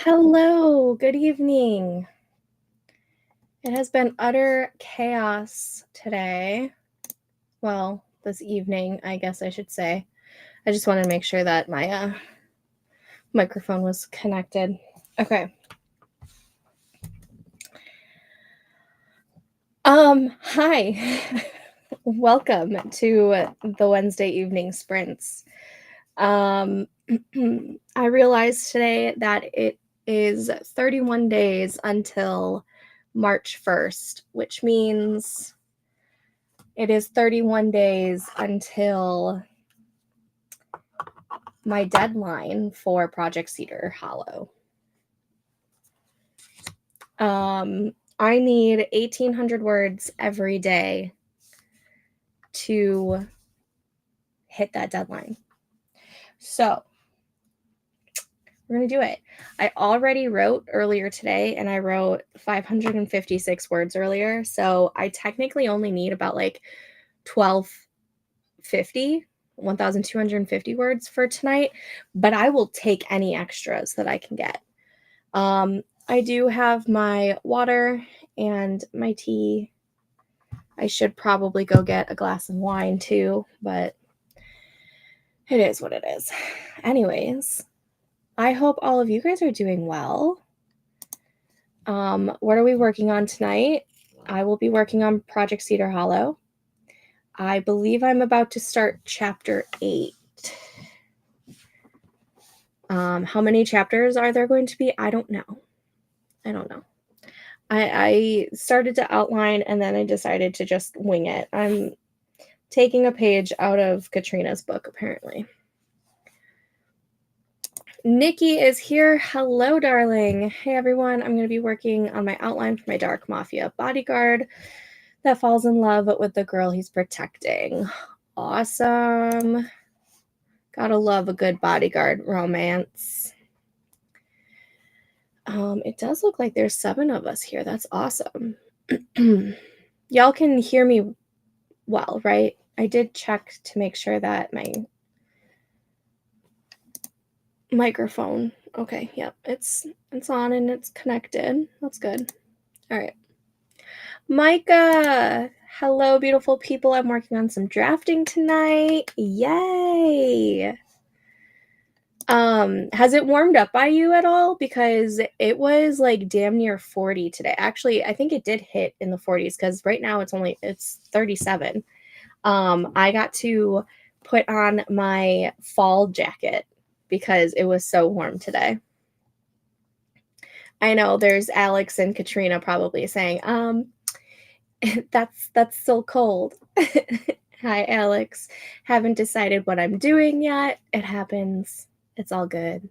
Hello, good evening. It has been utter chaos today. Well, this evening, I guess I should say. I just wanted to make sure that my microphone was connected. Okay. Hi. Welcome to the Wednesday evening sprints. I realized today that it is 31 days until March 1st, which means it is 31 days until my deadline for Project Cedar Hollow. I need 1,800 words every day to hit that deadline. So we're going to do it. I already wrote earlier today, and I wrote 556 words earlier. So I technically only need about like 1,250 words for tonight, but I will take any extras that I can get. I do have my water and my tea. I should probably go get a glass of wine too, but it is what it is. Anyways, I hope all of you guys are doing well. What are we working on tonight? I will be working on Project Cedar Hollow. I believe I'm about to start chapter 8. How many chapters are there going to be? I don't know. I started to outline and then I decided to just wing it. I'm taking a page out of Katrina's book, apparently. Nikki is here. Hello, darling. Hey, everyone. I'm going to be working on my outline for my Dark Mafia bodyguard that falls in love with the girl he's protecting. Awesome. Gotta love a good bodyguard romance. It does look like there's 7 of us here. That's awesome. Y'all can hear me well, right? I did check to make sure that my microphone. Okay, yep, it's on and it's connected. That's good. All right. Micah, hello, beautiful people. I'm working on some drafting tonight. Yay! Has it warmed up by you at all? Because it was like damn near 40 today. Actually, I think it did hit in the 40s because right now it's 37. I got to put on my fall jacket because it was so warm today. I know there's Alex and Katrina probably saying, that's so cold. Hi, Alex. Haven't decided what I'm doing yet. It happens. It's all good.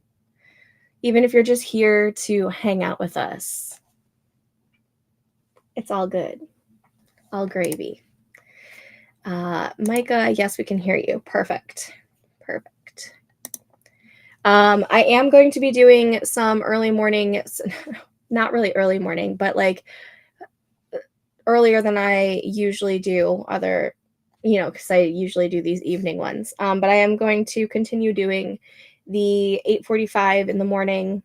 Even if you're just here to hang out with us, it's all good. All gravy. Micah, yes, we can hear you. Perfect. I am going to be doing some early morning, not really early morning, but like earlier than I usually do other, because I usually do these evening ones. But I am going to continue doing the 8:45 in the morning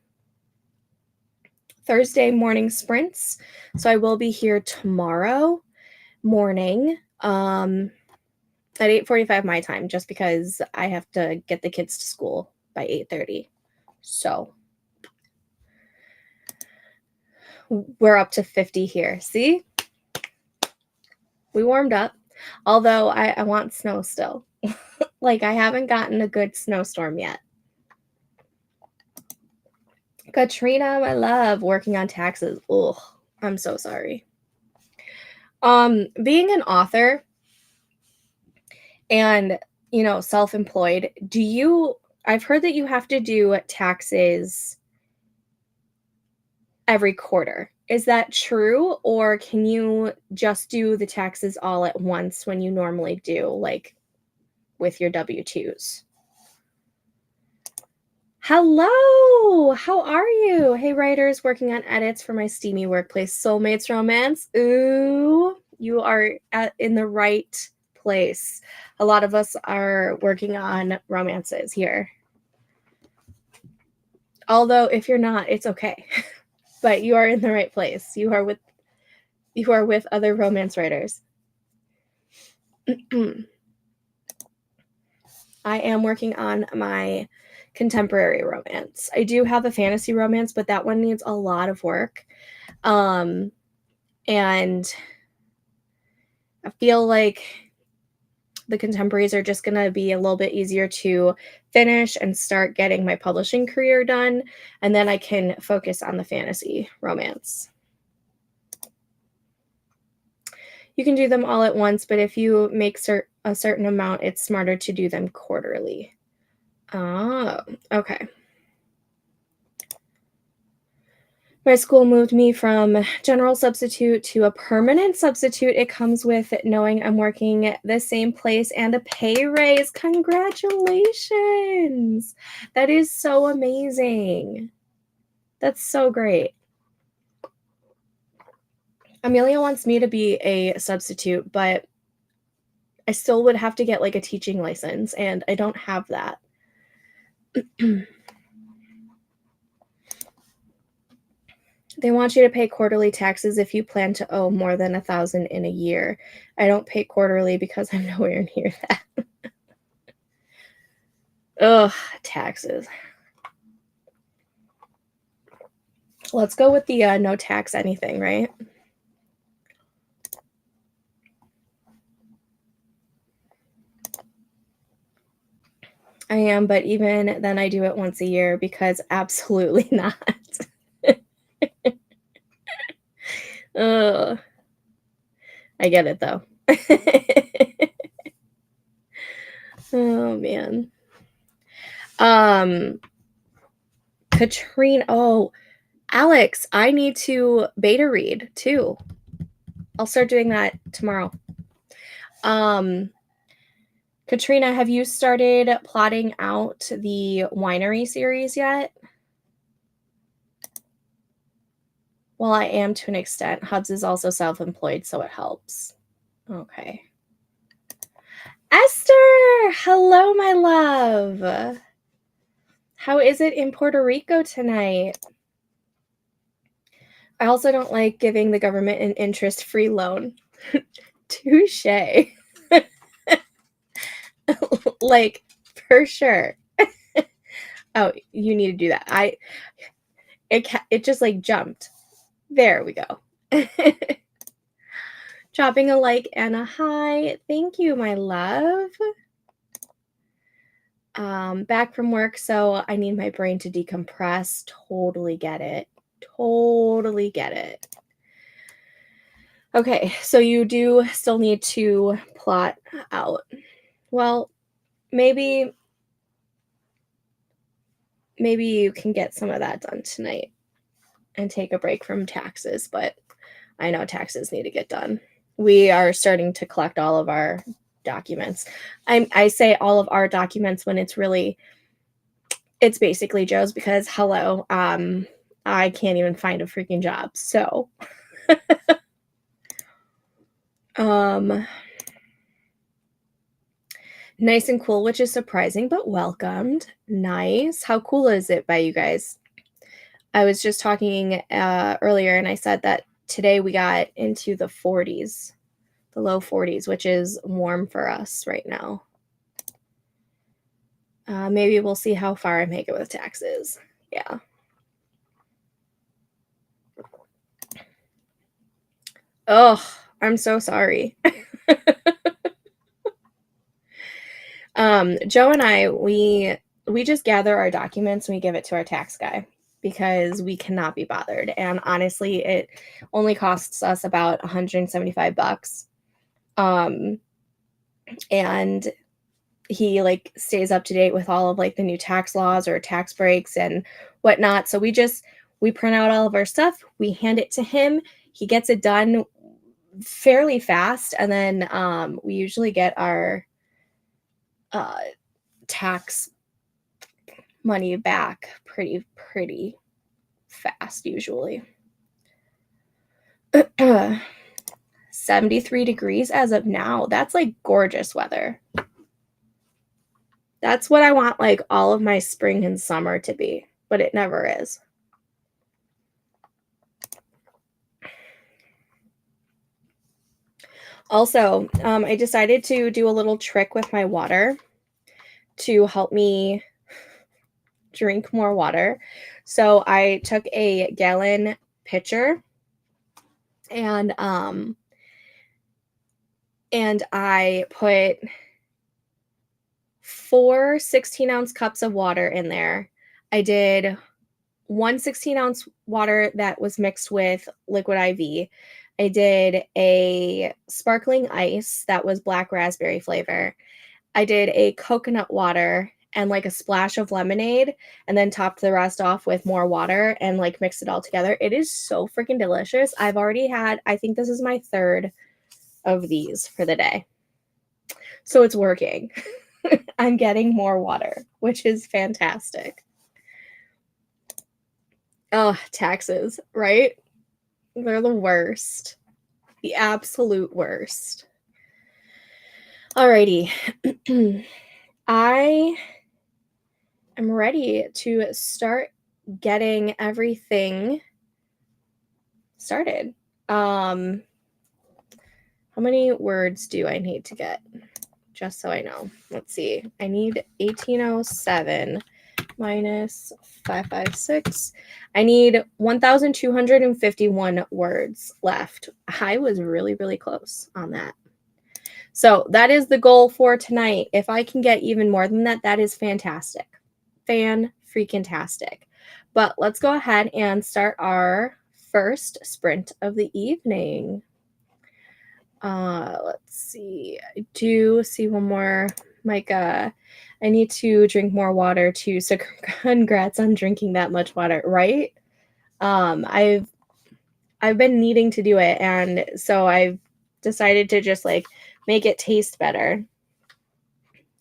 Thursday morning sprints. So I will be here tomorrow morning at 8:45 my time, just because I have to get the kids to school by 8:30. So we're up to 50 here. See? We warmed up. Although I want snow still. Like, I haven't gotten a good snowstorm yet. Katrina, my love, working on taxes. Ugh, I'm so sorry. Being an author and, self-employed, I've heard that you have to do taxes every quarter. Is that true? Or can you just do the taxes all at once when you normally do, like with your W-2s? Hello, how are you? Hey, writers, working on edits for my steamy workplace soulmates romance. Ooh, you are in the right place. A lot of us are working on romances here. Although if you're not, it's okay. But you are in the right place. You are with other romance writers. I am working on my contemporary romance. I do have a fantasy romance, but that one needs a lot of work. And I feel like the contemporaries are just going to be a little bit easier to finish and start getting my publishing career done. And then I can focus on the fantasy romance. You can do them all at once, but if you make a certain amount, it's smarter to do them quarterly. Oh, okay. My school moved me from general substitute to a permanent substitute. It comes with knowing I'm working the same place and a pay raise. Congratulations. That is so amazing. That's so great. Amelia wants me to be a substitute, but I still would have to get like a teaching license, and I don't have that. They want you to pay quarterly taxes if you plan to owe more than $1,000 in a year. I don't pay quarterly because I'm nowhere near that. Ugh, taxes. Let's go with the no tax anything, right? I am, but even then I do it once a year because absolutely not. Ugh. I get it though. Oh man. Katrina. Oh, Alex, I need to beta read too. I'll start doing that tomorrow. Katrina, have you started plotting out the winery series yet? Well, I am to an extent. Hubs is also self-employed, so it helps. Okay. Esther! Hello, my love. How is it in Puerto Rico tonight? I also don't like giving the government an interest-free loan. Touche. Like, for sure. Oh, you need to do that. It just like jumped. There we go. Dropping a like and a hi. Thank you, my love. Back from work, so I need my brain to decompress. Totally get it. Totally get it. Okay, so you do still need to plot out. Well, maybe you can get some of that done tonight and take a break from taxes, but I know taxes need to get done. We are starting to collect all of our documents. I say all of our documents when it's basically Joe's because hello, I can't even find a freaking job. So nice and cool, which is surprising but welcomed. Nice. How cool is it by you guys? I was just talking earlier and I said that today we got into the 40s, the low 40s, which is warm for us right now. Maybe we'll see how far I make it with taxes. Yeah. Oh, I'm so sorry. Joe and I, we just gather our documents and we give it to our tax guy because we cannot be bothered. And honestly, it only costs us about $175. And he like stays up to date with all of like the new tax laws or tax breaks and whatnot. So we print out all of our stuff, we hand it to him, he gets it done fairly fast, and then we usually get our tax money back pretty fast usually. 73 degrees as of now. That's like gorgeous weather. That's what I want like all of my spring and summer to be. but it never is. Also, I decided to do a little trick with my water to help me drink more water. So I took a gallon pitcher and I put 4 16-ounce cups of water in there. I did 1 16-ounce water that was mixed with liquid IV. I did a sparkling ice that was black raspberry flavor. I did a coconut water and like a splash of lemonade, and then topped the rest off with more water and like mixed it all together. It is so freaking delicious. I've already had, I think this is my third of these for the day. So it's working. I'm getting more water, which is fantastic. Oh, taxes, right? They're the worst. The absolute worst. Alrighty. I am ready to start getting everything started. How many words do I need to get? Just so I know. Let's see. I need 1807 minus 556. I need 1,251 words left. I was really, really close on that. So that is the goal for tonight. If I can get even more than that, that is fantastic. Fan-freaking-tastic. But let's go ahead and start our first sprint of the evening. Let's see. I do see one more. Micah, I need to drink more water too. So congrats on drinking that much water, right? I've been needing to do it, and so I've decided to just like make it taste better.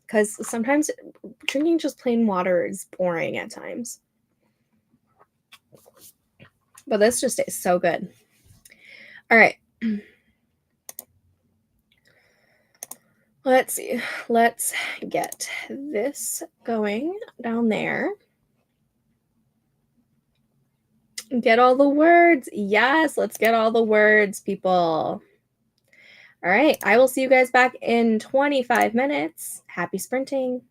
Because sometimes drinking just plain water is boring at times. But this just tastes so good. All right. Let's see. Let's get this going down there. Get all the words. Yes, let's get all the words, people. All right. I will see you guys back in 25 minutes. Happy sprinting.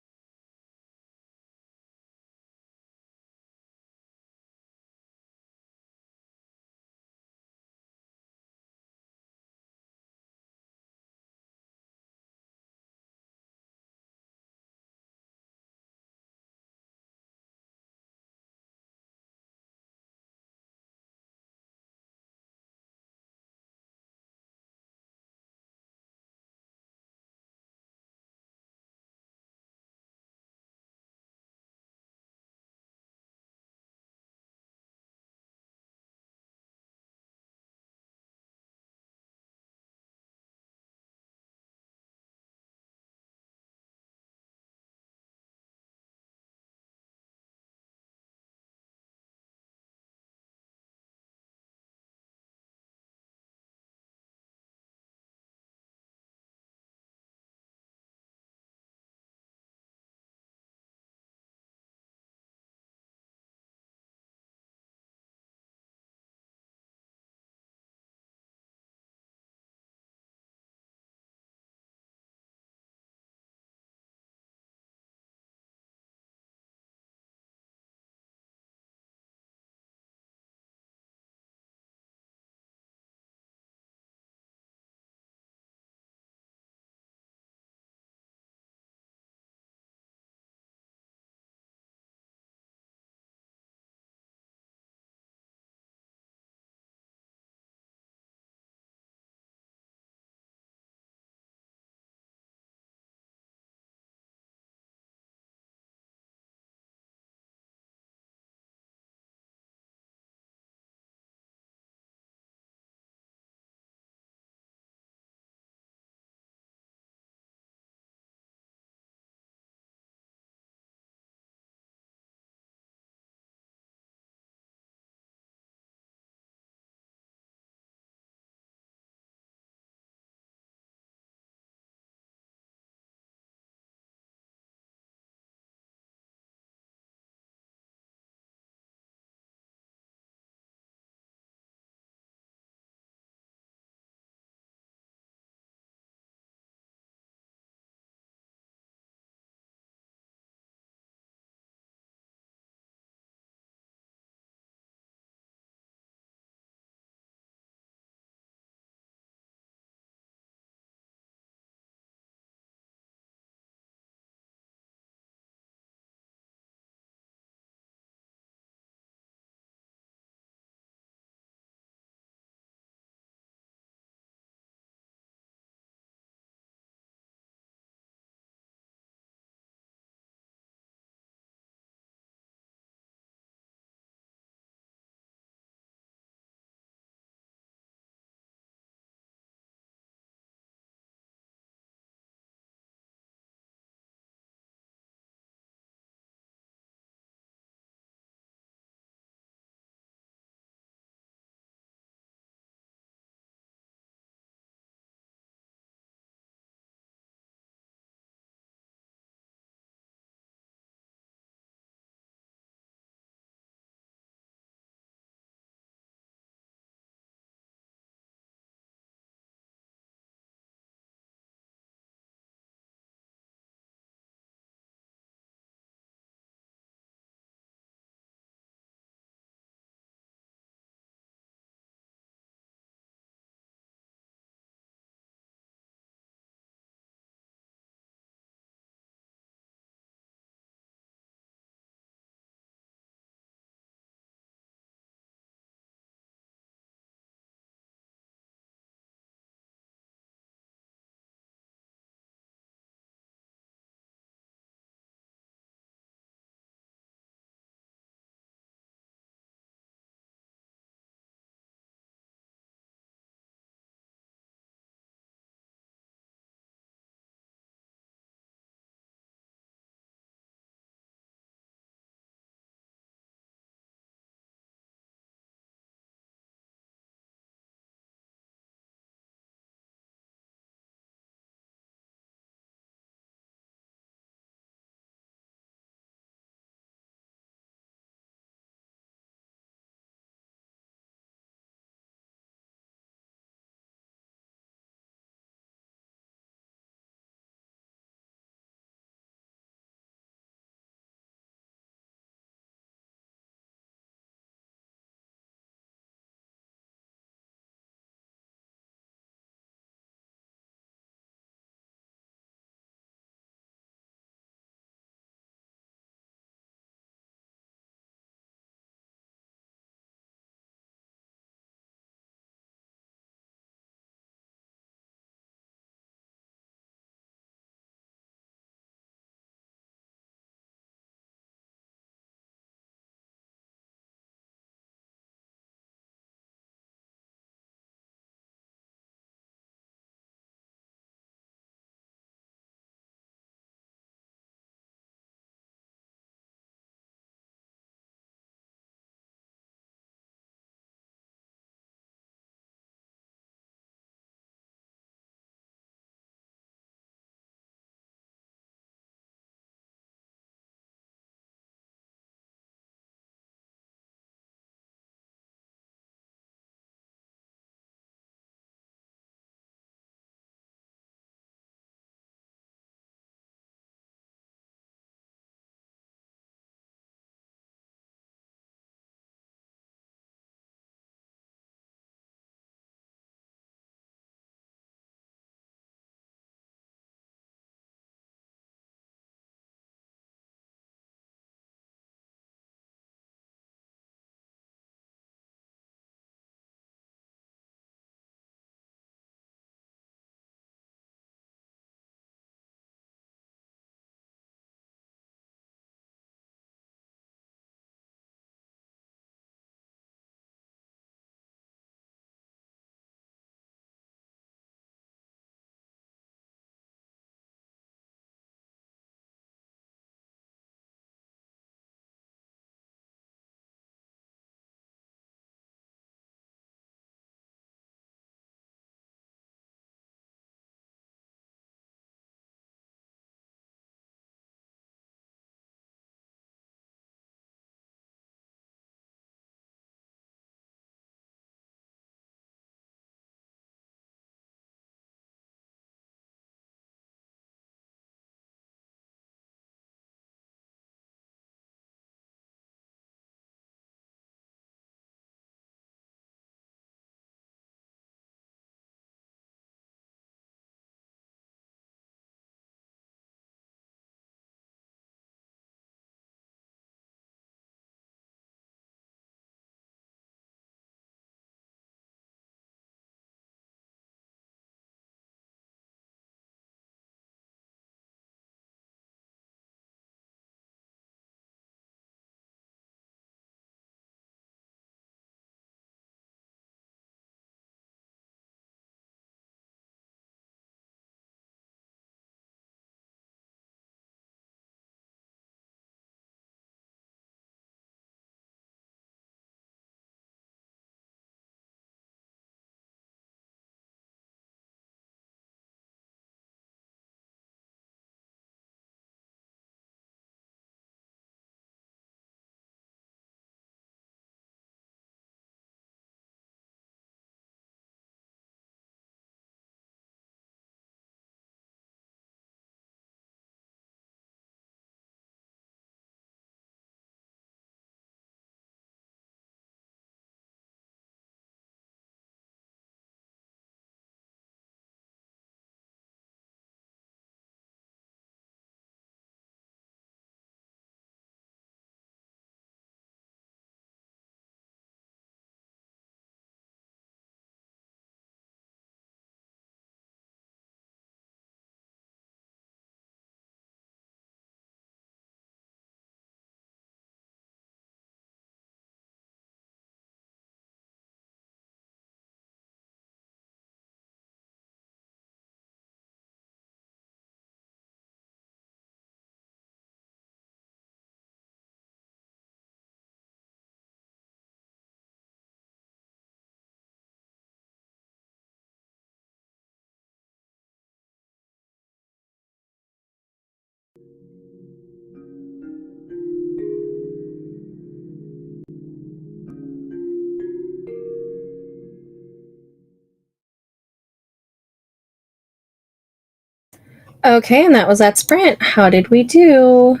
Okay, and that was that sprint. How did we do?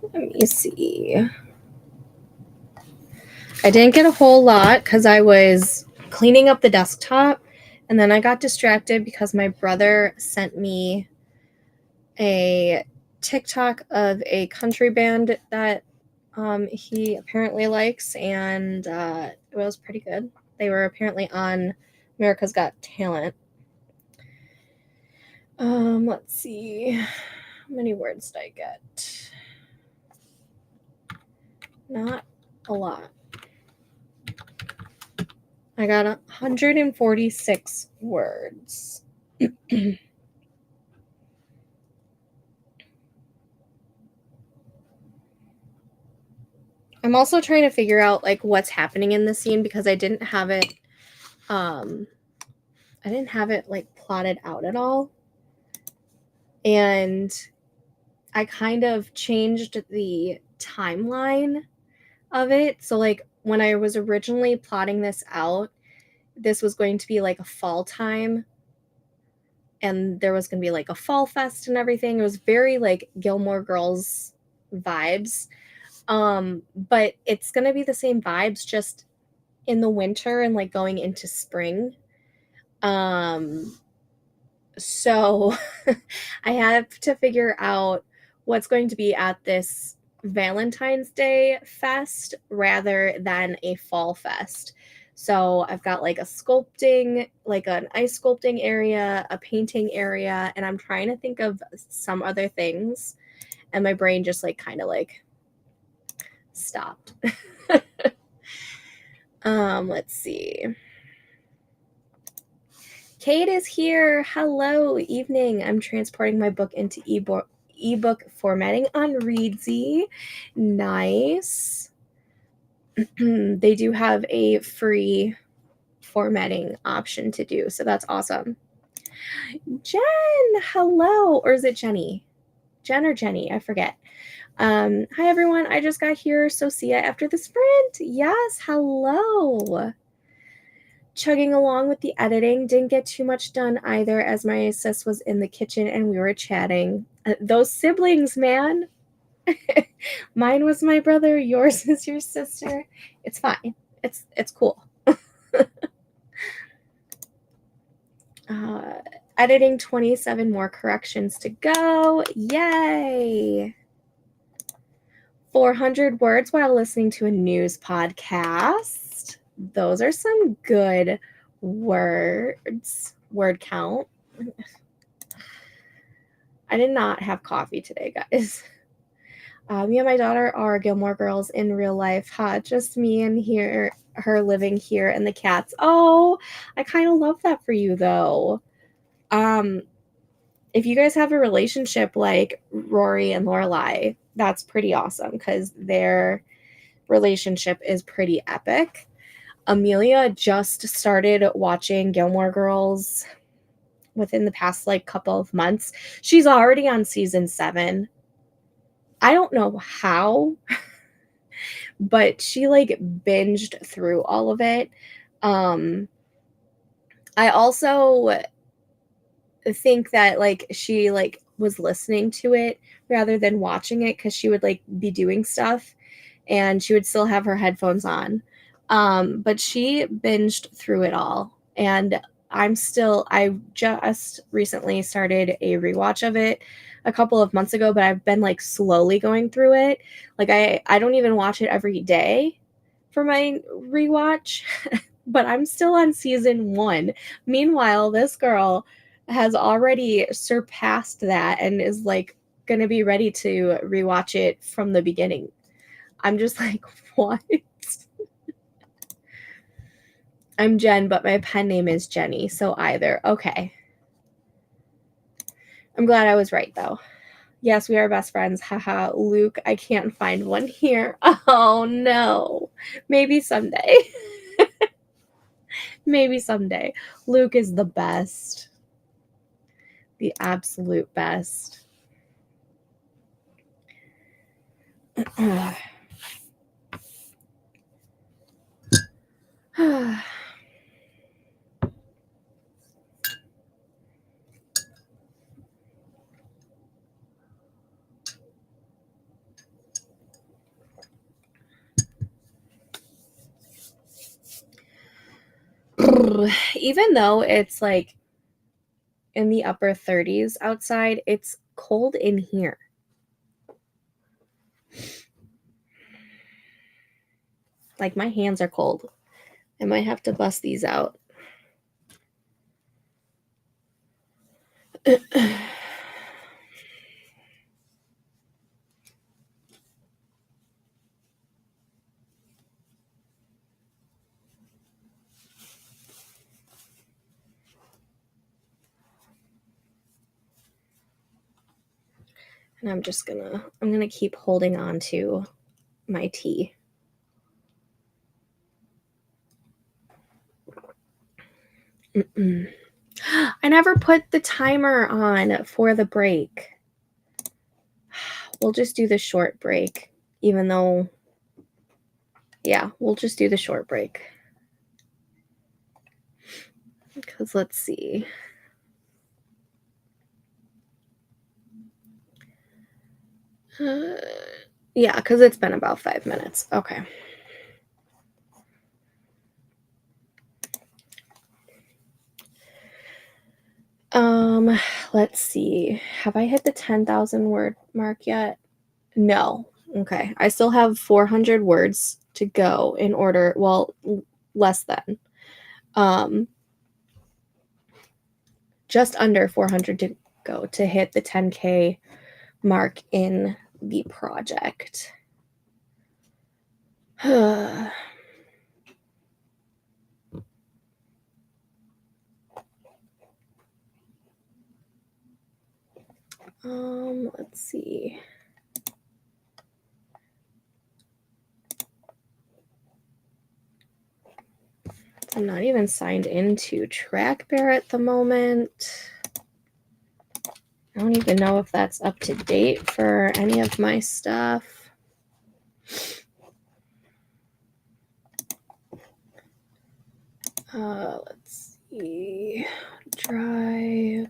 Let me see. I didn't get a whole lot because I was cleaning up the desktop, and then I got distracted because my brother sent me a TikTok of a country band that he apparently likes, and it was pretty good. They were apparently on America's Got Talent. Let's see. How many words did I get? Not a lot. I got 146 words. I'm also trying to figure out like what's happening in the scene because I didn't have it like plotted out at all. And I kind of changed the timeline of it. So like when I was originally plotting this out, this was going to be like a fall time, and there was going to be like a fall fest and everything. It was very like Gilmore Girls vibes. But it's going to be the same vibes just in the winter and like going into spring. So I have to figure out what's going to be at this Valentine's Day fest rather than a fall fest. So I've got like a sculpting, like an ice sculpting area, a painting area, and I'm trying to think of some other things. And my brain just like kind of like stopped. Let's see. Kate is here. Hello, evening. I'm transporting my book into ebook formatting on Readsy. Nice. They do have a free formatting option to do, so that's awesome. Jen, hello. Or is it Jenny? Jen or Jenny? I forget. Hi, everyone. I just got here, so see ya after the sprint. Yes, hello. Chugging along with the editing, didn't get too much done either as my sis was in the kitchen and we were chatting. Those siblings, man. Mine was my brother, yours is your sister. It's fine. It's cool. Editing 27 more corrections to go. Yay! 400 words while listening to a news podcast. Those are some good words. Word count. I did not have coffee today, guys. Me and my daughter are Gilmore Girls in real life. Just me and her living here, and the cats. Oh, I kind of love that for you, though. If you guys have a relationship like Rory and Lorelai, that's pretty awesome because their relationship is pretty epic. Amelia just started watching Gilmore Girls within the past like couple of months. She's already on season 7. I don't know how, but she like binged through all of it. I also think that like she like was listening to it rather than watching it because she would like be doing stuff and she would still have her headphones on. But she binged through it all, and I just recently started a rewatch of it a couple of months ago, but I've been like slowly going through it. Like I don't even watch it every day for my rewatch, but I'm still on season 1. Meanwhile, this girl has already surpassed that and is like going to be ready to rewatch it from the beginning. I'm just like, what? I'm Jen, but my pen name is Jenny, so either. Okay. I'm glad I was right, though. Yes, we are best friends. Haha, Luke, I can't find one here. Oh, no. Maybe someday. Maybe someday. Luke is the best. The absolute best. even though it's like in the upper 30s outside, it's cold in here. Like my hands are cold. I might have to bust these out. And I'm gonna keep holding on to my tea. I never put the timer on for the break. We'll just do the short break, even though, yeah, we'll just do the short break. Because let's see. Yeah, because it's been about 5 minutes. Okay. Let's see. Have I hit the 10,000 word mark yet? No. Okay. I still have 400 words to go in order, well, less than. Just under 400 to go to hit the 10K mark in the project. Let's see. I'm not even signed into TrackBear at the moment. I don't even know if that's up to date for any of my stuff. Let's see. Drive.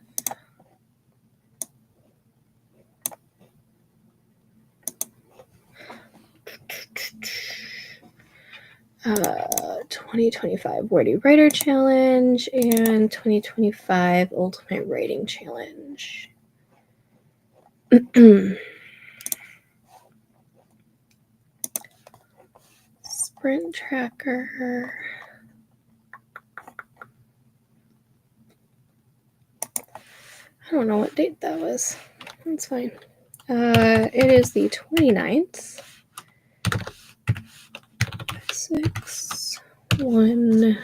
Uh, 2025 Wordy Writer Challenge and 2025 Ultimate Writing Challenge. Sprint tracker. I don't know what date that was. That's fine. It is the 29th. 6, 1,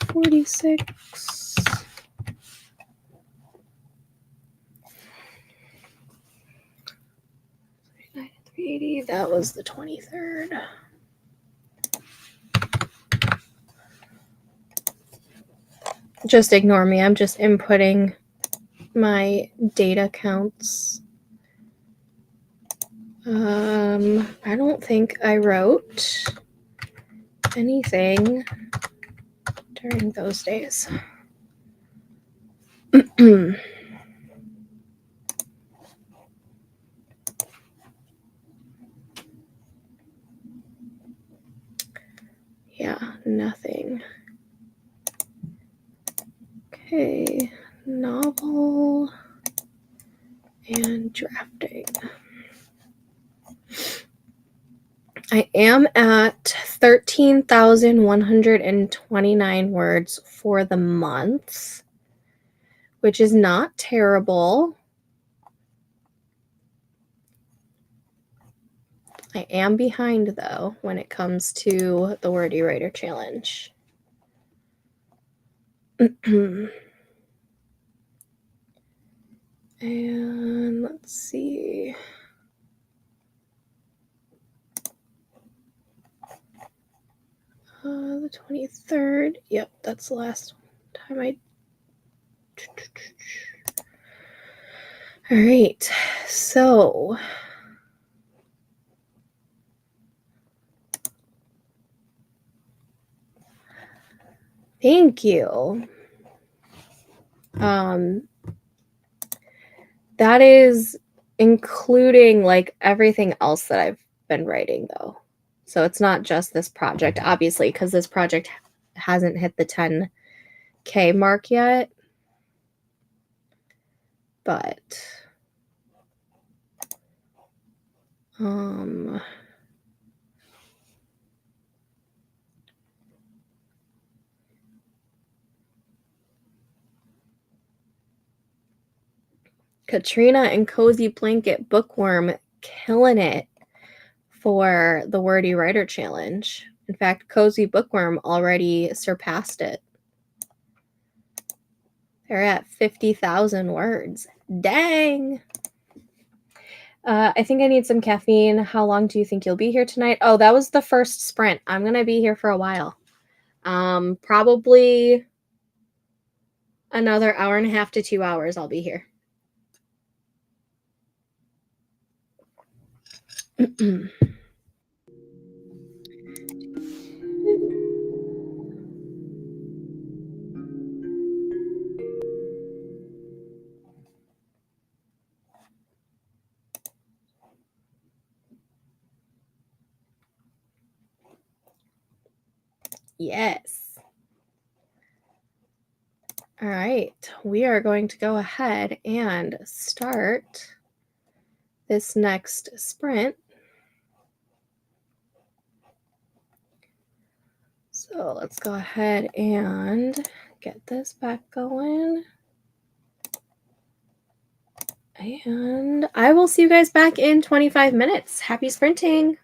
46. 380. That was the 23rd. Just ignore me. I'm just inputting my data counts. I don't think I wrote anything during those days. Yeah, nothing. Okay, novel and drafting. I am at 13,129 words for the month, which is not terrible. I am behind, though, when it comes to the Wordy Writer Challenge. And let's see. The 23rd. Yep, that's the last time I... All right, so... Thank you. That is including like everything else that I've been writing, though. So it's not just this project, obviously, because this project hasn't hit the 10K mark yet. But Katrina and Cozy Blanket Bookworm killing it for the Wordy Writer Challenge. In fact, Cozy Bookworm already surpassed it. They're at 50,000 words. Dang! I think I need some caffeine. How long do you think you'll be here tonight? Oh, that was the first sprint. I'm going to be here for a while. Probably another hour and a half to 2 hours I'll be here. Yes. All right, we are going to go ahead and start this next sprint. So let's go ahead and get this back going. And I will see you guys back in 25 minutes. Happy sprinting.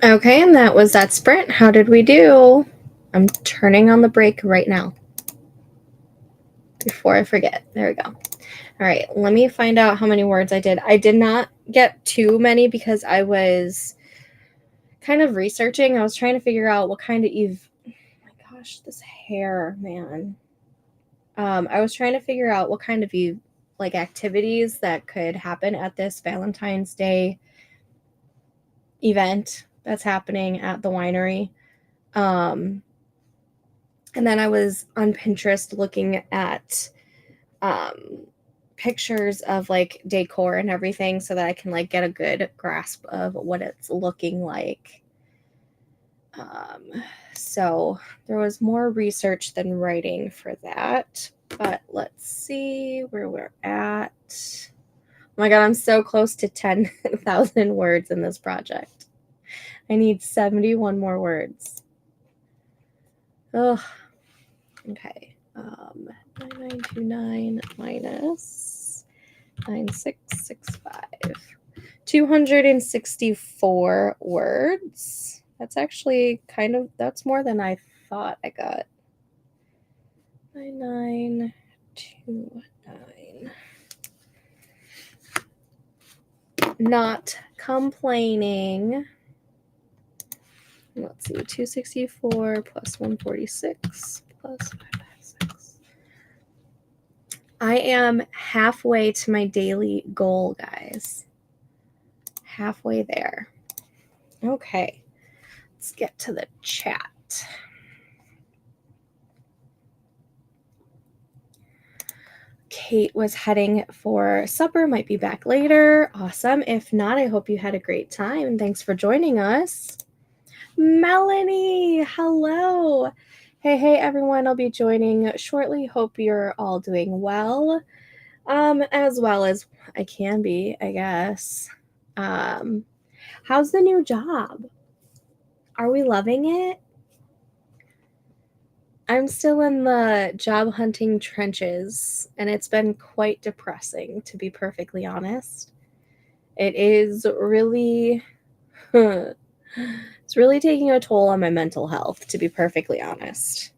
Okay, and that was that sprint. How did we do? I'm turning on the break right now before I forget. There we go. All right, let me find out how many words I did. I did not get too many because I was kind of researching. I was trying to figure out what kind of oh my gosh, this hair, man. I was trying to figure out what kind of like activities that could happen at this Valentine's Day event that's happening at the winery. And then I was on Pinterest looking at pictures of like decor and everything so that I can like get a good grasp of what it's looking like. So there was more research than writing for that, but let's see where we're at. Oh my God, I'm so close to 10,000 words in this project. I need 71 more words. Oh, okay. 9929 minus 9665. 264 words. That's actually that's more than I thought I got. 9929. Not complaining. Let's see, 264 plus 146 plus 556. I am halfway to my daily goal, guys. Halfway there. Okay, let's get to the chat. Kate was heading for supper, might be back later. Awesome. If not, I hope you had a great time. Thanks for joining us. Melanie, hello. Hey, everyone. I'll be joining shortly. Hope you're all doing well. As well as I can be, I guess. How's the new job? Are we loving it? I'm still in the job hunting trenches, and it's been quite depressing, to be perfectly honest. It is really, it's really taking a toll on my mental health, to be perfectly honest.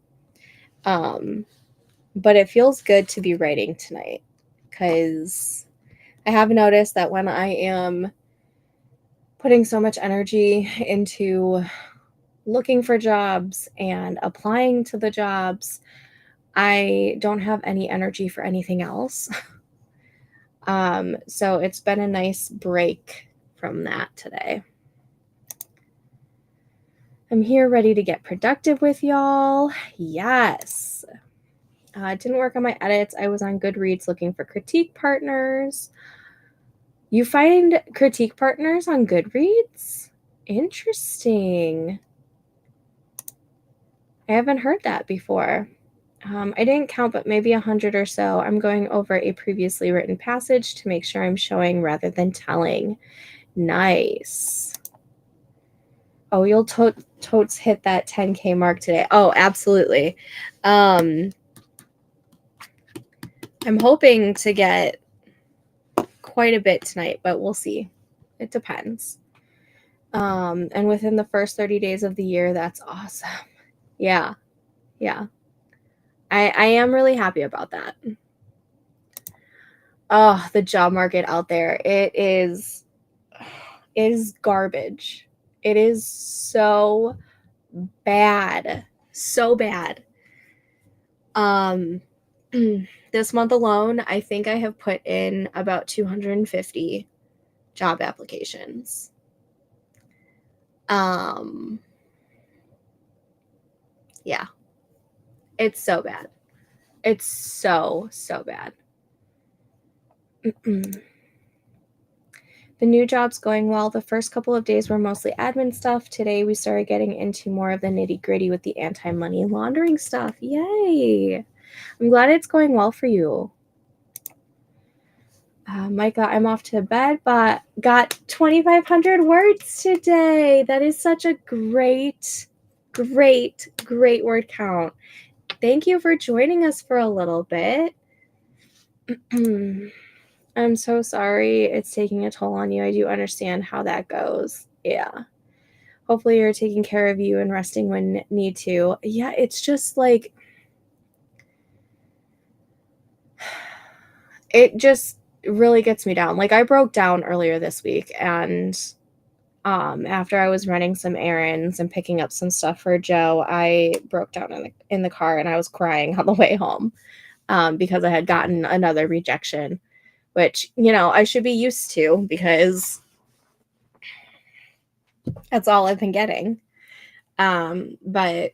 But it feels good to be writing tonight, because I have noticed that when I am putting so much energy into looking for jobs and applying to the jobs, I don't have any energy for anything else. So it's been a nice break from that today. I'm here ready to get productive with y'all. Yes. Didn't work on my edits. I was on Goodreads looking for critique partners. You find critique partners on Goodreads? Interesting. I haven't heard that before. I didn't count, but maybe 100 or so. I'm going over a previously written passage to make sure I'm showing rather than telling. Nice. Oh, you'll totes hit that 10K mark today. Oh, absolutely. I'm hoping to get quite a bit tonight, but we'll see. It depends. And within the first 30 days of the year, that's awesome. Yeah. I am really happy about that. Oh, the job market out there. It is garbage. It is so bad. So bad. This month alone, I think I have put in about 250 job applications. Yeah. It's so bad. It's so bad. The new job's going well. The first couple of days were mostly admin stuff. Today we started getting into more of the nitty-gritty with the anti-money laundering stuff. Yay! I'm glad it's going well for you. Micah, I'm off to bed, but got 2,500 words today. That is such a great word count. Thank you for joining us for a little bit. I'm so sorry it's taking a toll on you. I do understand how that goes. Yeah. Hopefully you're taking care of you and resting when need to. Yeah, it's just like, it just really gets me down. Like, I broke down earlier this week, and after I was running some errands and picking up some stuff for Joe, I broke down in the car, and I was crying on the way home because I had gotten another rejection, which, I should be used to because that's all I've been getting. But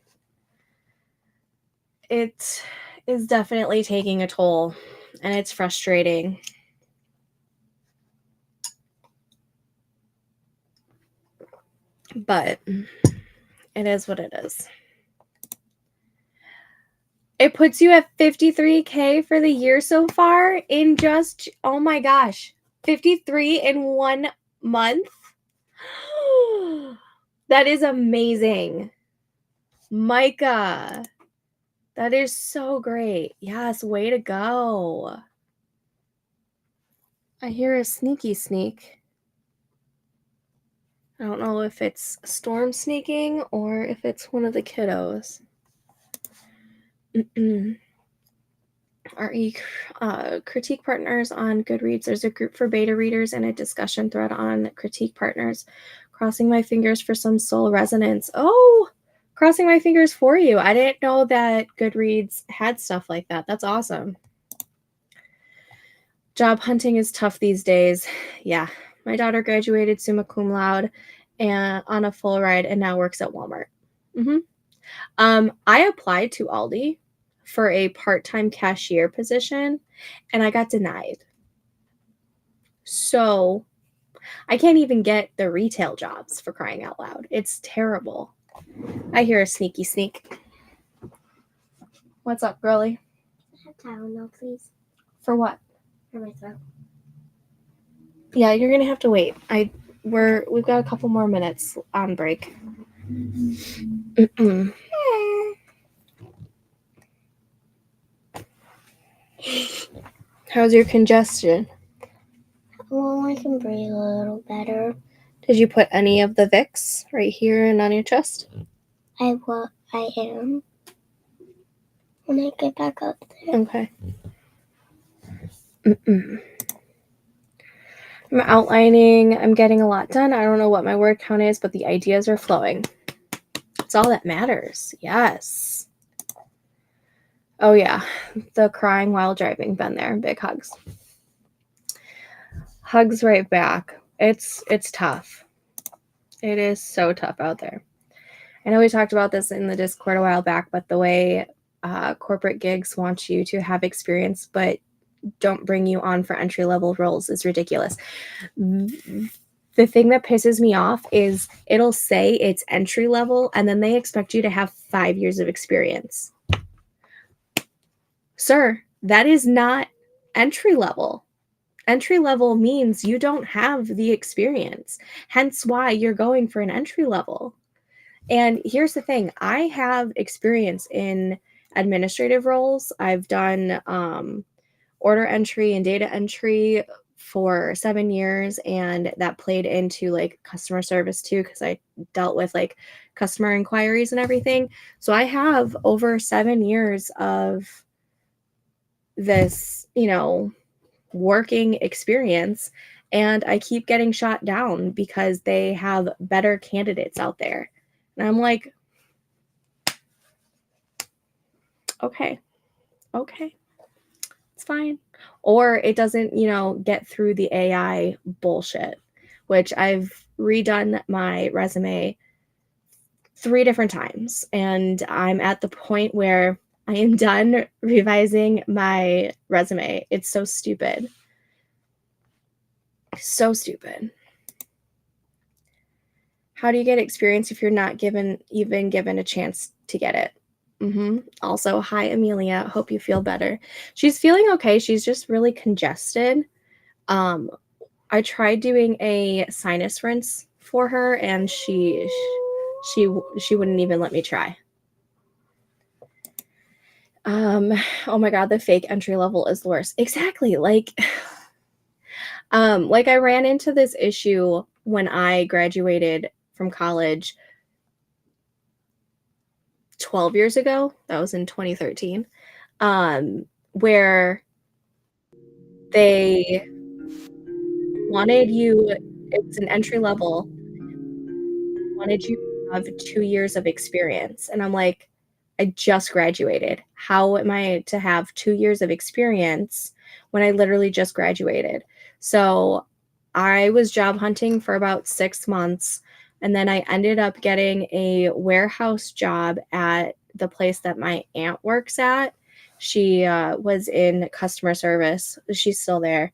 it is definitely taking a toll, and it's frustrating. But it is what it is. It puts you at 53K for the year so far in just, oh my gosh, 53 in 1 month. That is amazing. Micah, that is so great. Yes, way to go. I hear a sneaky sneak. I don't know if it's Storm sneaking or if it's one of the kiddos. RE Critique Partners on Goodreads. There's a group for beta readers and a discussion thread on Critique Partners. Crossing my fingers for some soul resonance. Oh, crossing my fingers for you. I didn't know that Goodreads had stuff like that. That's awesome. Job hunting is tough these days. Yeah. My daughter graduated summa cum laude and on a full ride and now works at Walmart. I applied to Aldi for a part-time cashier position, and I got denied. So I can't even get the retail jobs, for crying out loud. It's terrible. I hear a sneaky sneak. What's up, girlie? A Tylenol, please. For what? For my throat. Yeah, you're gonna have to wait. We've got a couple more minutes on break. How's your congestion? Well, I can breathe a little better. Did you put any of the Vicks right here and on your chest? I am. When I get back up there. Okay. I'm outlining. I'm getting a lot done. I don't know what my word count is, but the ideas are flowing. It's all that matters. Yes. Oh, yeah. The crying while driving. Been there. Big hugs. Hugs right back. It's tough. It is so tough out there. I know we talked about this in the Discord a while back, but the way corporate gigs want you to have experience, but don't bring you on for entry-level roles is ridiculous. The thing that pisses me off is it'll say it's entry level and then they expect you to have 5 years of experience. Sir, that is not entry level. Entry level means you don't have the experience, hence why you're going for an entry level. And here's the thing, I have experience in administrative roles. I've done order entry and data entry for 7 years, and that played into like customer service too, because I dealt with like customer inquiries and everything. So I have over 7 years of this, working experience, and I keep getting shot down because they have better candidates out there. And I'm like, okay, it's fine. Or it doesn't, get through the AI bullshit, which I've redone my resume 3 different times. And I'm at the point where I am done revising my resume. It's so stupid. So stupid. How do you get experience if you're not even given a chance to get it? Also, hi, Amelia. Hope you feel better. She's feeling okay. She's just really congested. I tried doing a sinus rinse for her, and she wouldn't even let me try. Oh my God, the fake entry level is the worst. Exactly. Like I ran into this issue when I graduated from college 12 years ago. That was in 2013. Where they wanted you, it was an entry level, wanted you to have 2 years of experience, and I'm like, "I just graduated. How am I to have 2 years of experience when I literally just graduated?" So, I was job hunting for about 6 months, and then I ended up getting a warehouse job at the place that my aunt works at. She, was in customer service. She's still there.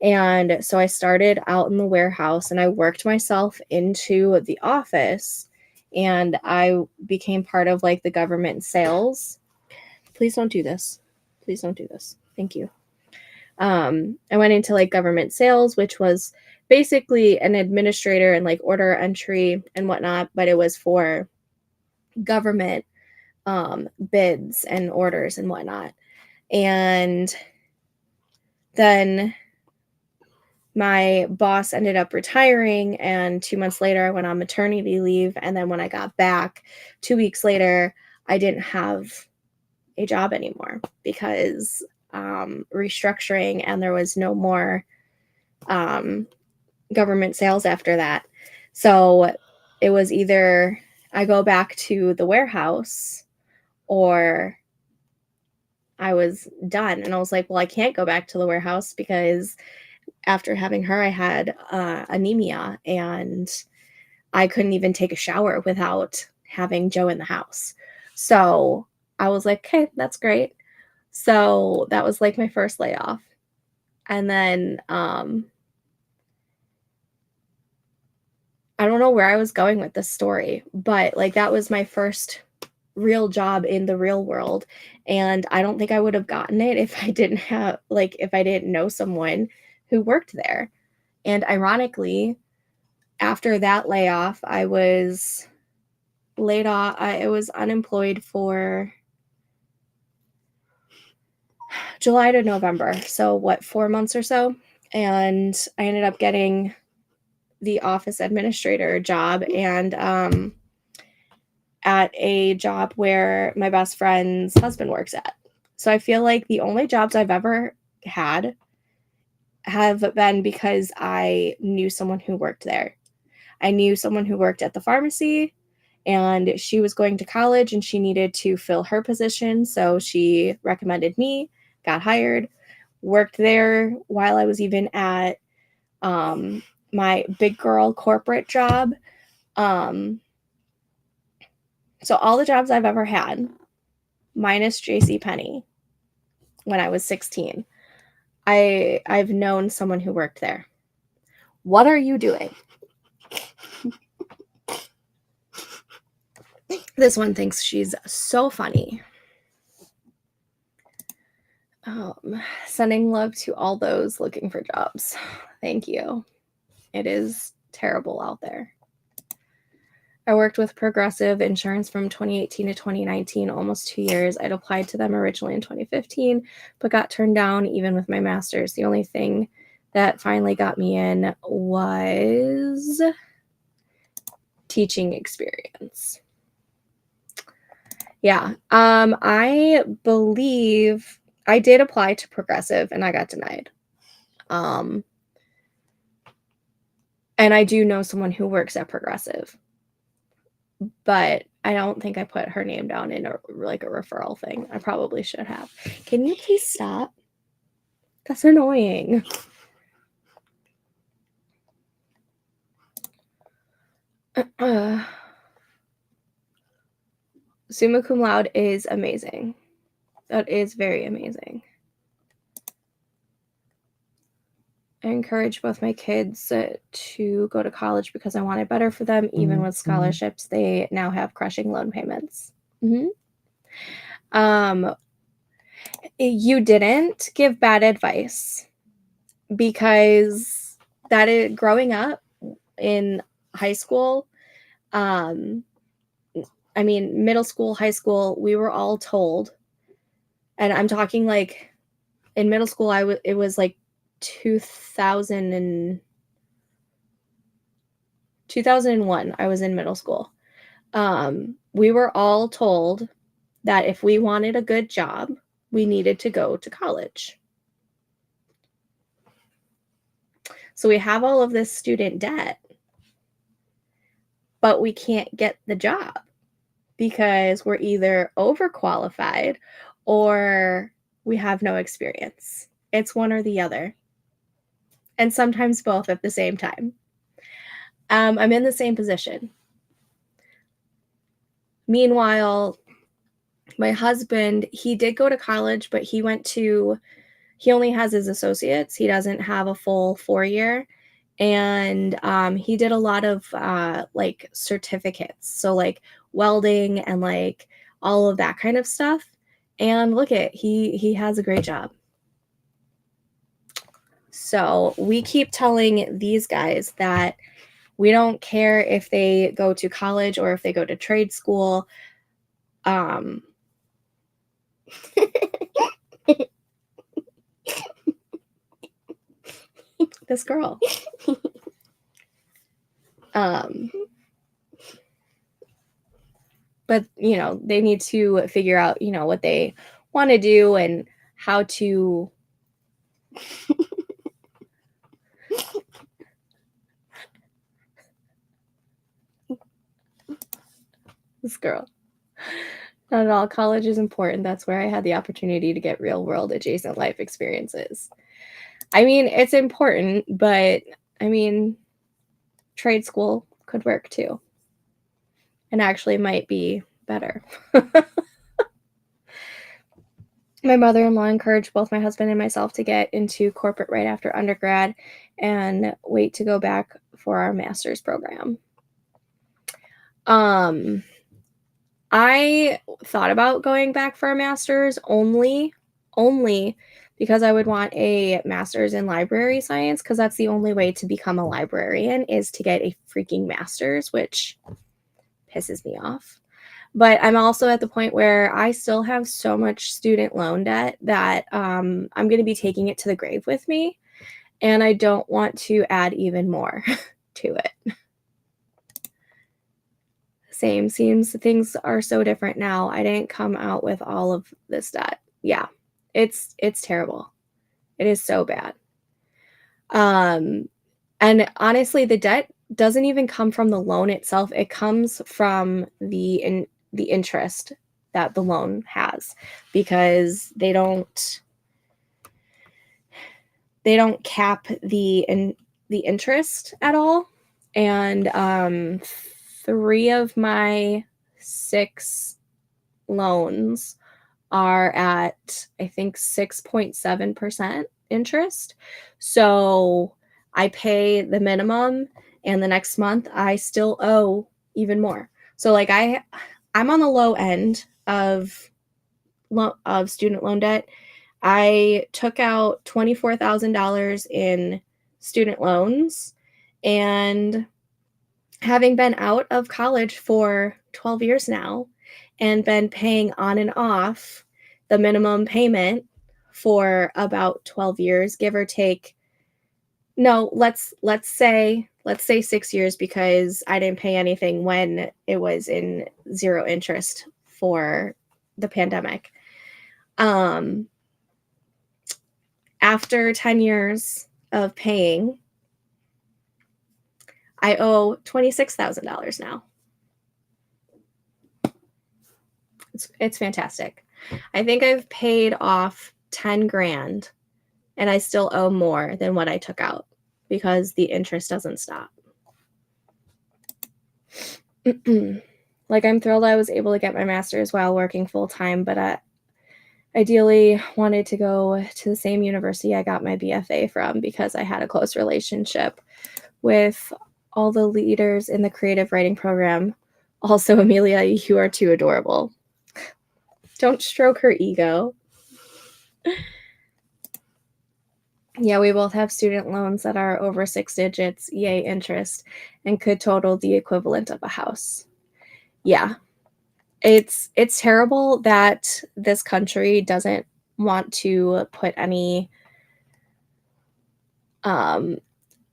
And so I started out in the warehouse and I worked myself into the office and I became part of like the government sales. Please don't do this. Please don't do this. Thank you. I went into like government sales, which was basically an administrator and like order entry and whatnot, but it was for government bids and orders and whatnot. And then my boss ended up retiring, and 2 months later, I went on maternity leave, and then when I got back 2 weeks later, I didn't have a job anymore because, restructuring, and there was no more, government sales after that. So, it was either I go back to the warehouse or I was done, and I was like, "Well, I can't go back to the warehouse because after having her, I had anemia and I couldn't even take a shower without having Joe in the house." So I was like, okay, that's great. So that was like my first layoff. And then I don't know where I was going with this story, but like that was my first real job in the real world. And I don't think I would have gotten it if I didn't have, like, if I didn't know someone who worked there. And ironically, after that layoff, I was laid off. I was unemployed for July to November. So, what, 4 months or so? And I ended up getting the office administrator job and at a job where my best friend's husband works at. So, I feel like the only jobs I've ever had have been because I knew someone who worked there. I knew someone who worked at the pharmacy and she was going to college and she needed to fill her position. So she recommended me, got hired, worked there while I was even at my big girl corporate job. So all the jobs I've ever had, minus JCPenney when I was 16, I've known someone who worked there. What are you doing? This one thinks she's so funny. Sending love to all those looking for jobs. Thank you. It is terrible out there. I worked with Progressive Insurance from 2018 to 2019, almost 2 years. I'd applied to them originally in 2015, but got turned down even with my master's. The only thing that finally got me in was teaching experience. Yeah. I believe I did apply to Progressive and I got denied. And I do know someone who works at Progressive, but I don't think I put her name down in a referral thing. I probably should have. Can you please stop? That's annoying. Summa cum laude is amazing. That is very amazing. I encourage both my kids to go to college because I want it better for them. Even with scholarships, they now have crushing loan payments. You didn't give bad advice because that is growing up in high school. I mean, middle school, high school, we were all told, and I'm talking like in middle school, it was like 2001. I was in middle school. We were all told that if we wanted a good job, we needed to go to college. So we have all of this student debt, but we can't get the job because we're either overqualified or we have no experience. It's one or the other. And sometimes both at the same time. I'm in the same position. Meanwhile, my husband, he did go to college, but he only has his associates. He doesn't have a full 4-year. And he did a lot of like certificates. So like welding and like all of that kind of stuff. And look at, he has a great job. So we keep telling these guys that we don't care if they go to college or if they go to trade school. This girl. But, you know, they need to figure out, you know, what they want to do and how to this girl. Not at all. College is important. That's where I had the opportunity to get real world adjacent life experiences. I mean, it's important, but I mean, trade school could work too. And actually might be better. My mother-in-law encouraged both my husband and myself to get into corporate right after undergrad and wait to go back for our master's program. I thought about going back for a master's only because I would want a master's in library science, because that's the only way to become a librarian is to get a freaking master's, which pisses me off. But I'm also at the point where I still have so much student loan debt that I'm going to be taking it to the grave with me, and I don't want to add even more to it. Same, seems things are so different now. I didn't come out with all of this debt. Yeah, it's terrible. It is so bad. And honestly, the debt doesn't even come from the loan itself. It comes from the interest that the loan has, because they don't cap the interest at all. And 3 of my 6 loans are at, I think, 6.7% interest. So I pay the minimum, and the next month I still owe even more. So like I'm on the low end of student loan debt. I took out $24,000 in student loans, and having been out of college for 12 years now and been paying on and off the minimum payment for about 12 years, give or take. No, let's say 6 years, because I didn't pay anything when it was in 0 interest for the pandemic. After 10 years of paying, I owe $26,000 now. It's fantastic. I think I've paid off 10 grand, and I still owe more than what I took out because the interest doesn't stop. Like, I'm thrilled I was able to get my master's while working full time, but I ideally wanted to go to the same university I got my BFA from, because I had a close relationship with all the leaders in the creative writing program. Also, Amelia, you are too adorable. Don't stroke her ego. Yeah, we both have student loans that are over 6 digits, yay interest, and could total the equivalent of a house. Yeah, it's terrible that this country doesn't want to put any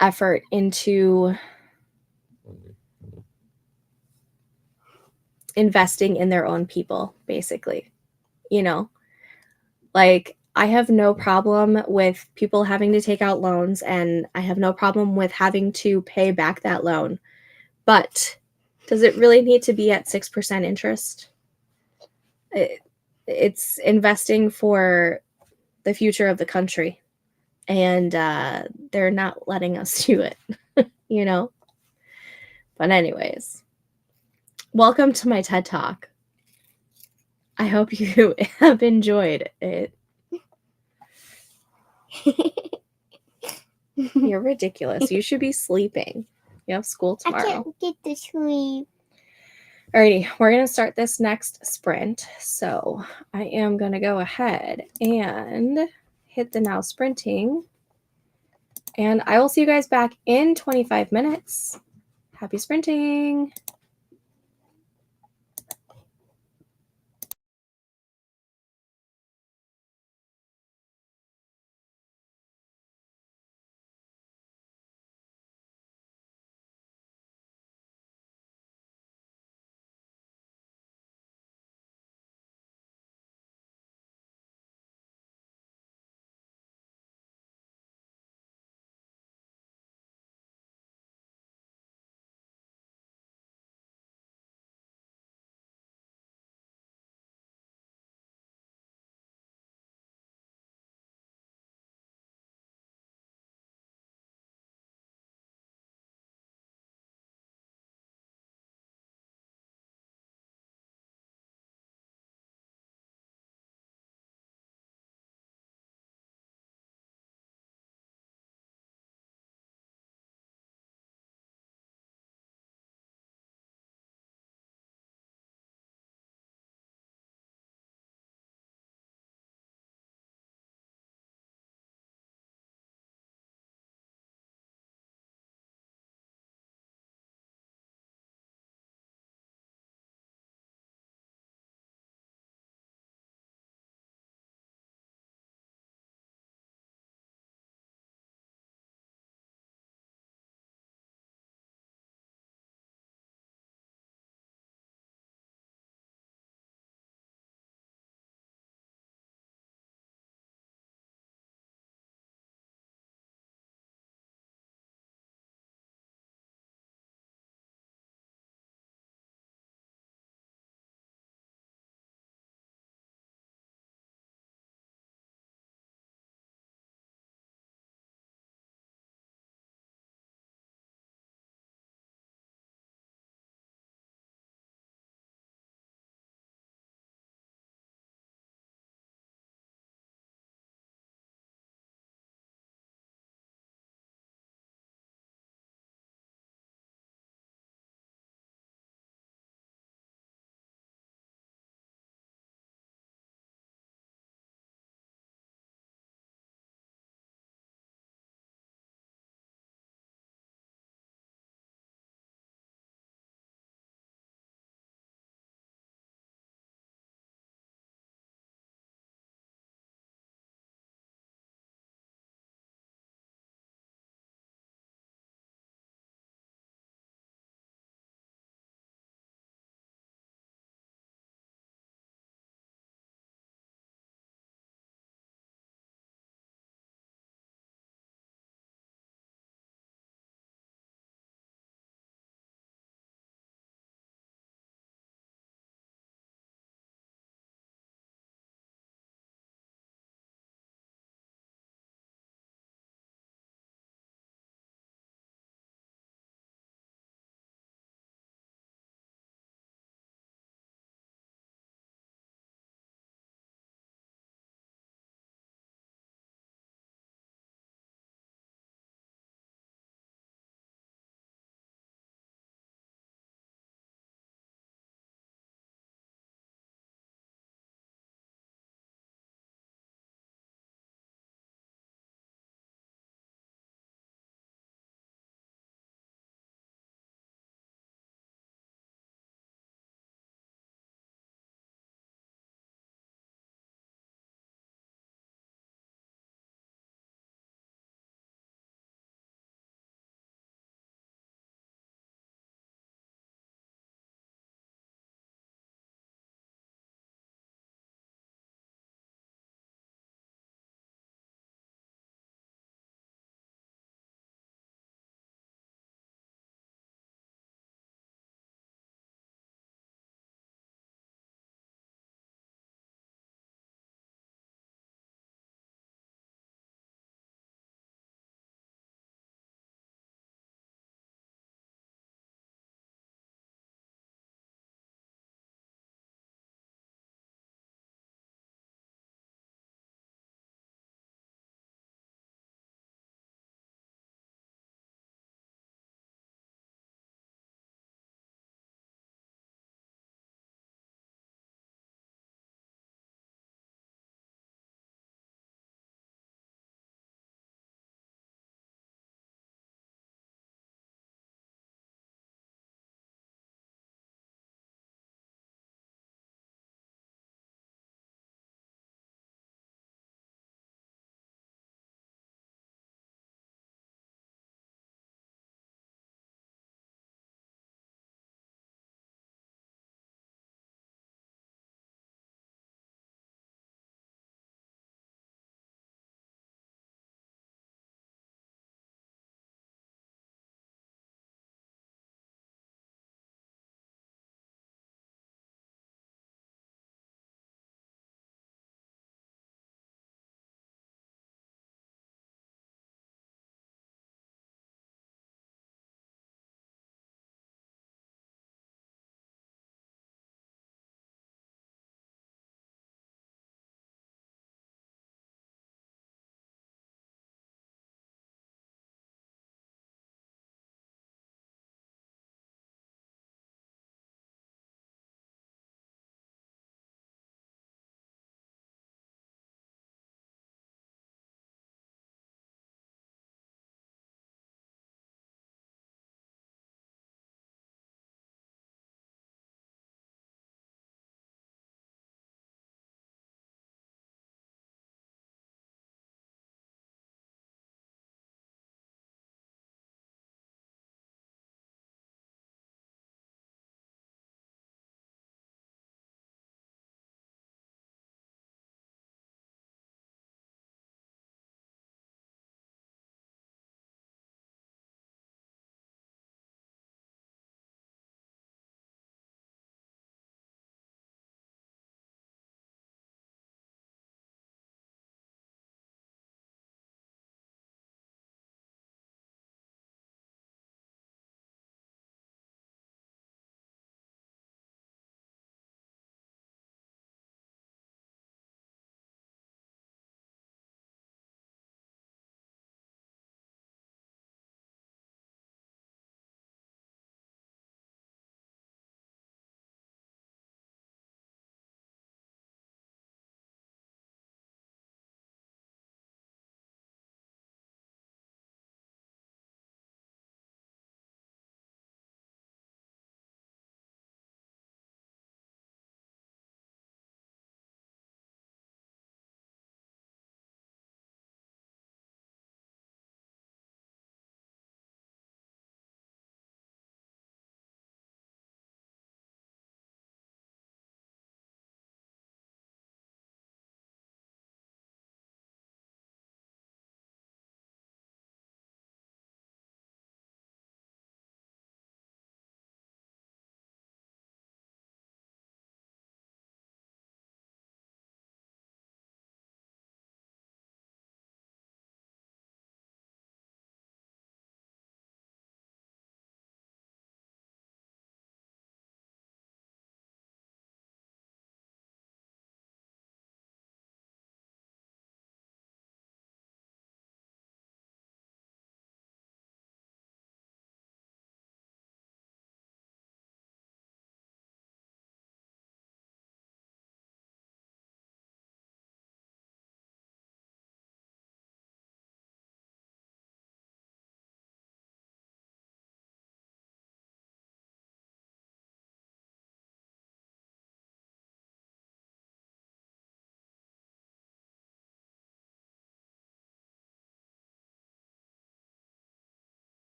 effort into investing in their own people, basically. You know, like I have no problem with people having to take out loans, and I have no problem with having to pay back that loan. But does it really need to be at 6% interest? It's investing for the future of the country, and they're not letting us do it, you know? But anyways, welcome to my TED Talk. I hope you have enjoyed it. You're ridiculous. You should be sleeping. You have school tomorrow. I can't get to sleep. Alrighty, we're going to start this next sprint. So I am going to go ahead and hit the now sprinting. And I will see you guys back in 25 minutes. Happy sprinting.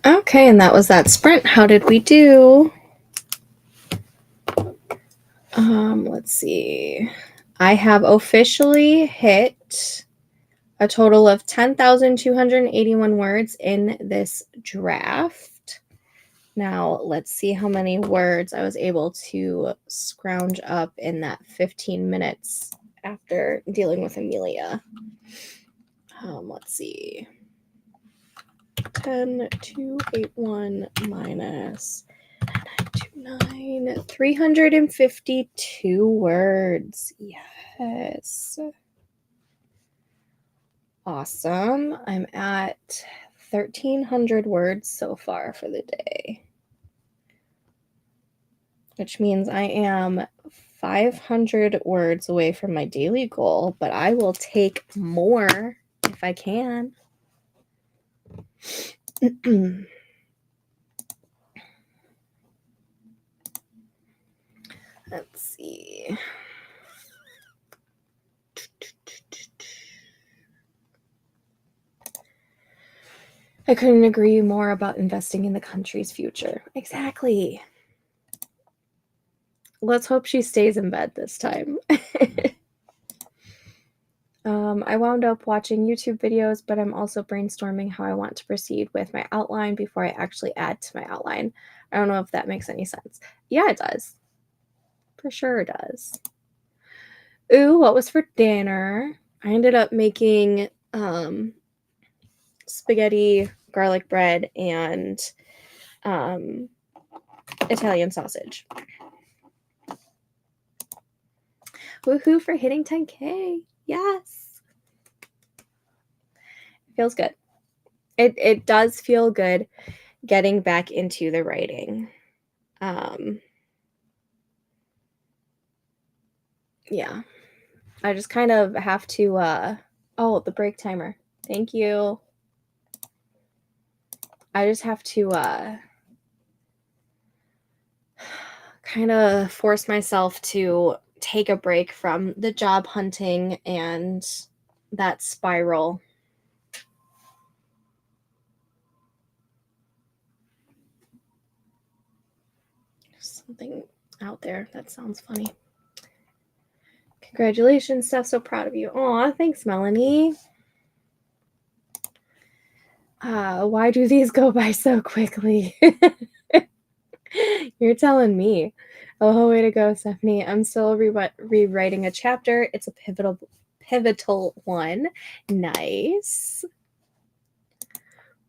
Okay, and that was that sprint. How did we do? Let's see. I have officially hit a total of 10,281 words in this draft. Now, let's see how many words I was able to scrounge up in that 15 minutes after dealing with Amelia. Let's see. 10,281 minus 929, 352 words. Yes. Awesome. I'm at 1,300 words so far for the day, which means I am 500 words away from my daily goal, but I will take more if I can. Let's see. I couldn't agree more about investing in the country's future. Exactly. Let's hope she stays in bed this time. I wound up watching YouTube videos, but I'm also brainstorming how I want to proceed with my outline before I actually add to my outline. I don't know if that makes any sense. Yeah, it does. For sure it does. Ooh, what was for dinner? I ended up making spaghetti, garlic bread, and Italian sausage. Woohoo for hitting 10K. Yes. Feels good. It does feel good getting back into the writing. Yeah. I just kind of have to oh, the break timer. Thank you. I just have to kind of force myself to take a break from the job hunting and that spiral. Something out there that sounds funny. Congratulations, Steph. So proud of you. Aw, thanks, Melanie. Why do these go by so quickly? You're telling me. Oh, way to go, Stephanie. I'm still rewriting a chapter. It's a pivotal one. Nice.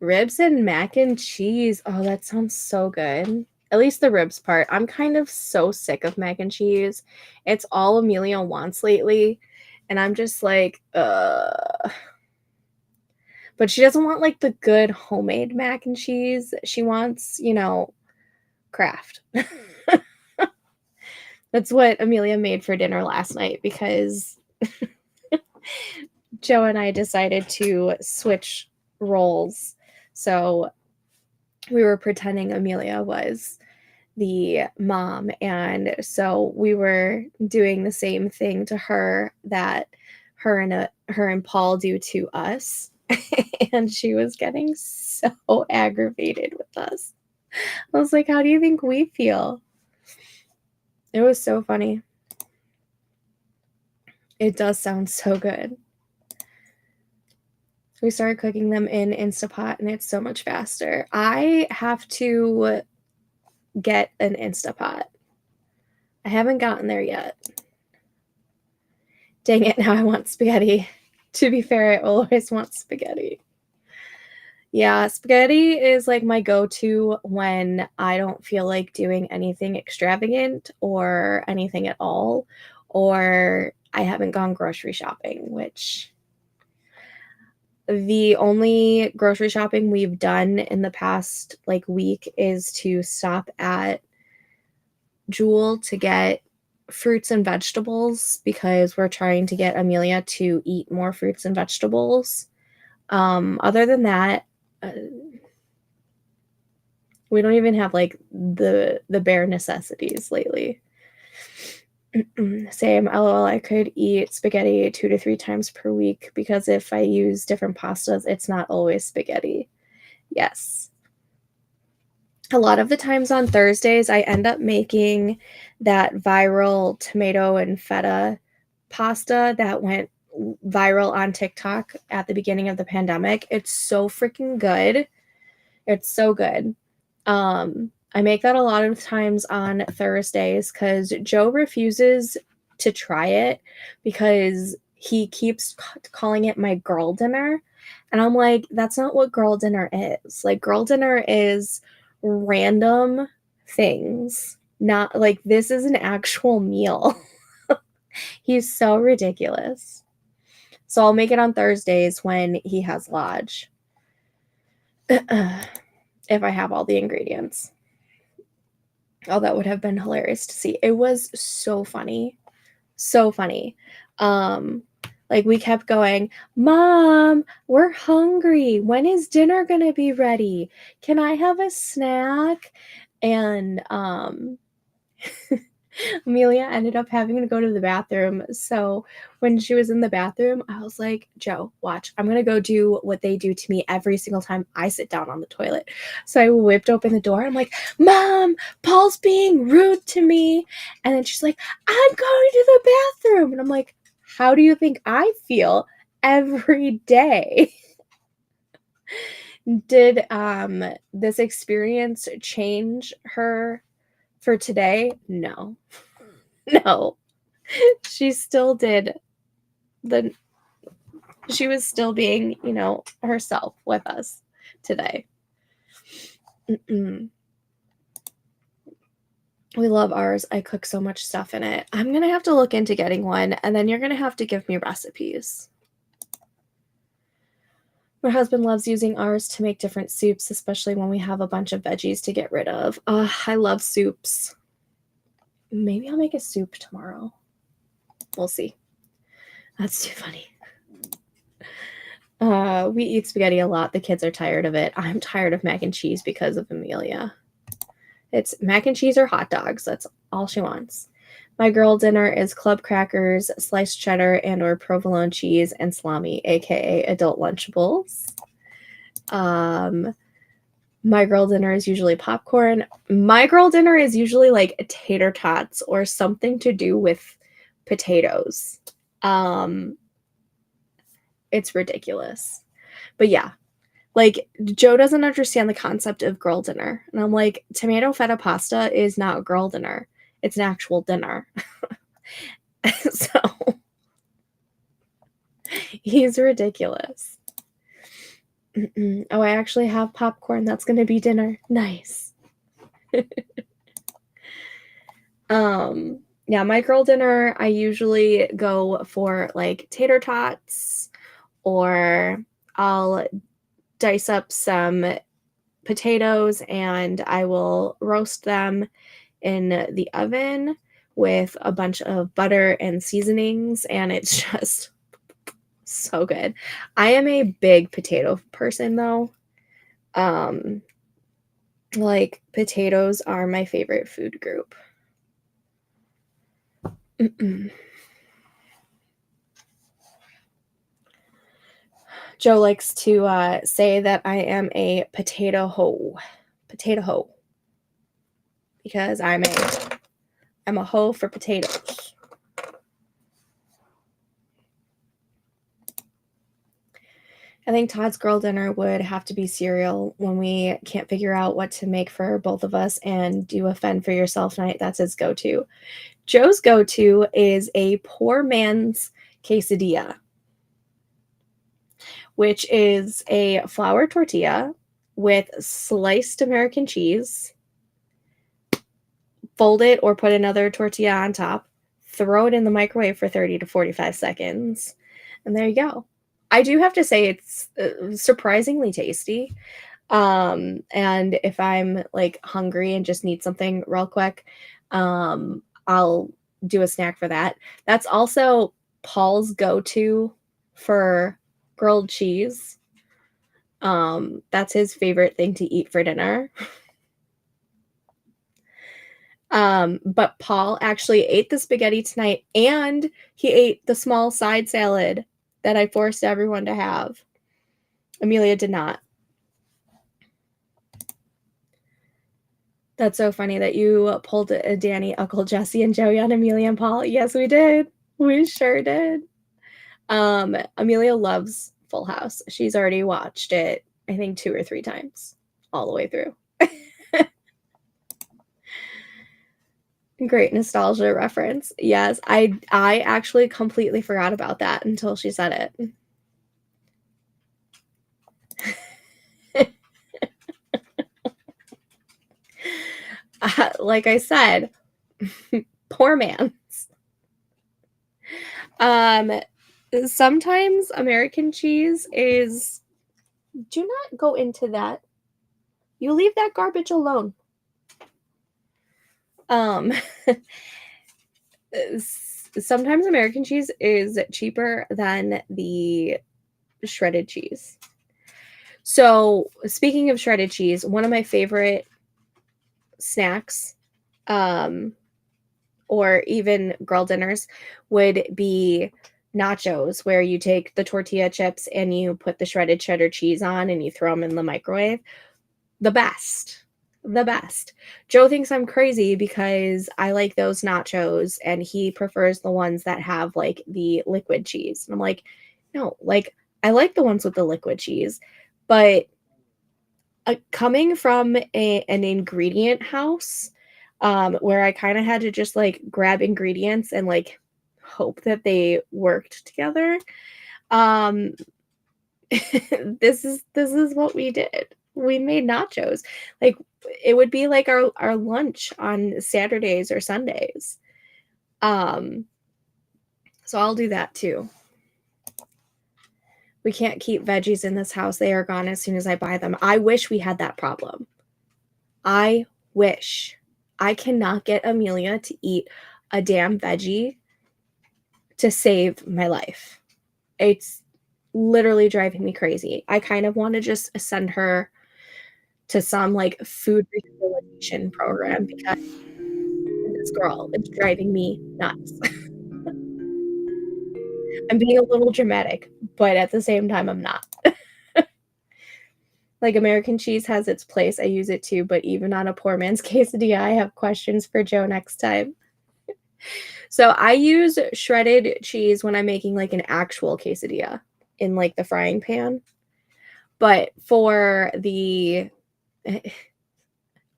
Ribs and mac and cheese. Oh, that sounds so good. At least the ribs part. I'm kind of so sick of mac and cheese. It's all Amelia wants lately. And I'm just like, But she doesn't want like the good homemade mac and cheese. She wants, Kraft. That's what Amelia made for dinner last night because Joe and I decided to switch roles. So we were pretending Amelia was the mom. And so we were doing the same thing to her that her and Paul do to us. And she was getting so aggravated with us. I was like, how do you think we feel? It was so funny. It does sound so good. We started cooking them in Instapot, and it's so much faster. I have to get an Instapot. I haven't gotten there yet. Dang it, now I want spaghetti. To be fair, I always want spaghetti. Yeah, spaghetti is like my go-to when I don't feel like doing anything extravagant or anything at all, or I haven't gone grocery shopping, which the only grocery shopping we've done in the past week is to stop at Jewel to get fruits and vegetables because we're trying to get Amelia to eat more fruits and vegetables. Other than that, we don't even have like the bare necessities lately. Same, lol, I could eat spaghetti 2 to 3 times per week because if I use different pastas, it's not always spaghetti. Yes. A lot of the times on Thursdays, I end up making that viral tomato and feta pasta that went viral on TikTok at the beginning of the pandemic. It's so freaking good. It's so good. I make that a lot of times on Thursdays because Joe refuses to try it because he keeps calling it my girl dinner. And I'm like, that's not what girl dinner is. Like, girl dinner is random things, not like this is an actual meal. He's so ridiculous. So I'll make it on Thursdays when he has lodge. If I have all the ingredients. Oh, that would have been hilarious to see. It was so funny. So funny. Like we kept going, Mom, we're hungry. When is dinner gonna be ready? Can I have a snack? And Amelia ended up having to go to the bathroom. So when she was in the bathroom, I was like, Joe, watch. I'm going to go do what they do to me every single time I sit down on the toilet. So I whipped open the door. I'm like, Mom, Paul's being rude to me. And then she's like, I'm going to the bathroom. And I'm like, how do you think I feel every day? Did this experience change her for today? No. No. She still did she was still being, herself with us today. We love ours. I cook so much stuff in it. I'm going to have to look into getting one, and then you're going to have to give me recipes. My husband loves using ours to make different soups, especially when we have a bunch of veggies to get rid of. I love soups. Maybe I'll make a soup tomorrow. We'll see. That's too funny. We eat spaghetti a lot. The kids are tired of it. I'm tired of mac and cheese because of Amelia. It's mac and cheese or hot dogs. That's all she wants. My girl dinner is club crackers, sliced cheddar, and or provolone cheese and salami, aka adult Lunchables. My girl dinner is usually popcorn. My girl dinner is usually like tater tots or something to do with potatoes. It's ridiculous. But yeah, like Joe doesn't understand the concept of girl dinner. And I'm like, tomato feta pasta is not girl dinner. It's an actual dinner. So he's ridiculous. Oh, I actually have popcorn. That's going to be dinner. Nice. Yeah, my girl dinner, I usually go for like tater tots, or I'll dice up some potatoes and I will roast them in the oven with a bunch of butter and seasonings, and it's just so good. I am a big potato person though. Like potatoes are my favorite food group. Joe likes to say that I am a potato hoe. Potato hoe. Because I'm a hoe for potatoes. I think Todd's girl dinner would have to be cereal when we can't figure out what to make for both of us and do a fend for yourself night. That's his go-to. Joe's go-to is a poor man's quesadilla, which is a flour tortilla with sliced American cheese. Fold it or put another tortilla on top, throw it in the microwave for 30 to 45 seconds, and there you go. I do have to say it's surprisingly tasty. And if I'm like hungry and just need something real quick, I'll do a snack for that. That's also Paul's go-to for grilled cheese. That's his favorite thing to eat for dinner. But Paul actually ate the spaghetti tonight, and he ate the small side salad that I forced everyone to have. Amelia did not. That's so funny that you pulled a Danny, Uncle Jesse, and Joey on Amelia and Paul. Yes, we did. We sure did. Amelia loves Full House. She's already watched it, I think, 2 or 3 times all the way through. Great nostalgia reference. Yes, I actually completely forgot about that until she said it. Like I said, poor man's. Sometimes American cheese is. Do not go into that. You leave that garbage alone. Sometimes American cheese is cheaper than the shredded cheese. So, speaking of shredded cheese, one of my favorite snacks, or even girl dinners, would be nachos, where you take the tortilla chips and you put the shredded cheddar cheese on and you throw them in the microwave. The best. The best. Joe thinks I'm crazy because I like those nachos and he prefers the ones that have like the liquid cheese. And I'm like, no, like I like the ones with the liquid cheese, but coming from an ingredient house, where I kind of had to just like grab ingredients and like hope that they worked together. This is what we did. We made nachos. Like it would be like our lunch on Saturdays or Sundays. So I'll do that too. We can't keep veggies in this house. They are gone as soon as I buy them. I wish we had that problem. I wish. I cannot get Amelia to eat a damn veggie to save my life. It's literally driving me crazy. I kind of want to just send her to some like food rehabilitation program because this girl is driving me nuts. I'm being a little dramatic, but at the same time, I'm not. Like American cheese has its place. I use it too, but even on a poor man's quesadilla, I have questions for Joe next time. So I use shredded cheese when I'm making like an actual quesadilla in like the frying pan. But for the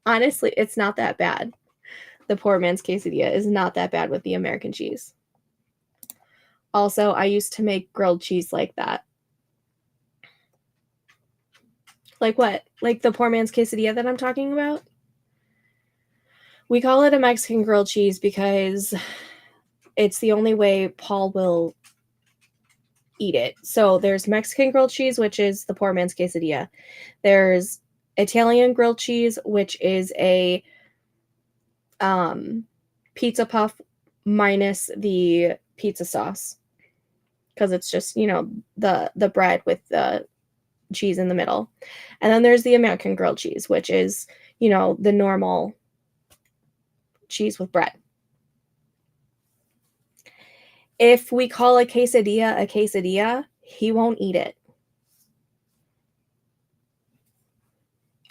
honestly, it's not that bad. The poor man's quesadilla is not that bad with the American cheese. Also, I used to make grilled cheese like that. Like what? Like the poor man's quesadilla that I'm talking about? We call it a Mexican grilled cheese because it's the only way Paul will eat it. So there's Mexican grilled cheese, which is the poor man's quesadilla. There's Italian grilled cheese, which is a pizza puff minus the pizza sauce, because it's just, you know, the bread with the cheese in the middle. And then there's the American grilled cheese, which is, you know, the normal cheese with bread. If we call a quesadilla, he won't eat it.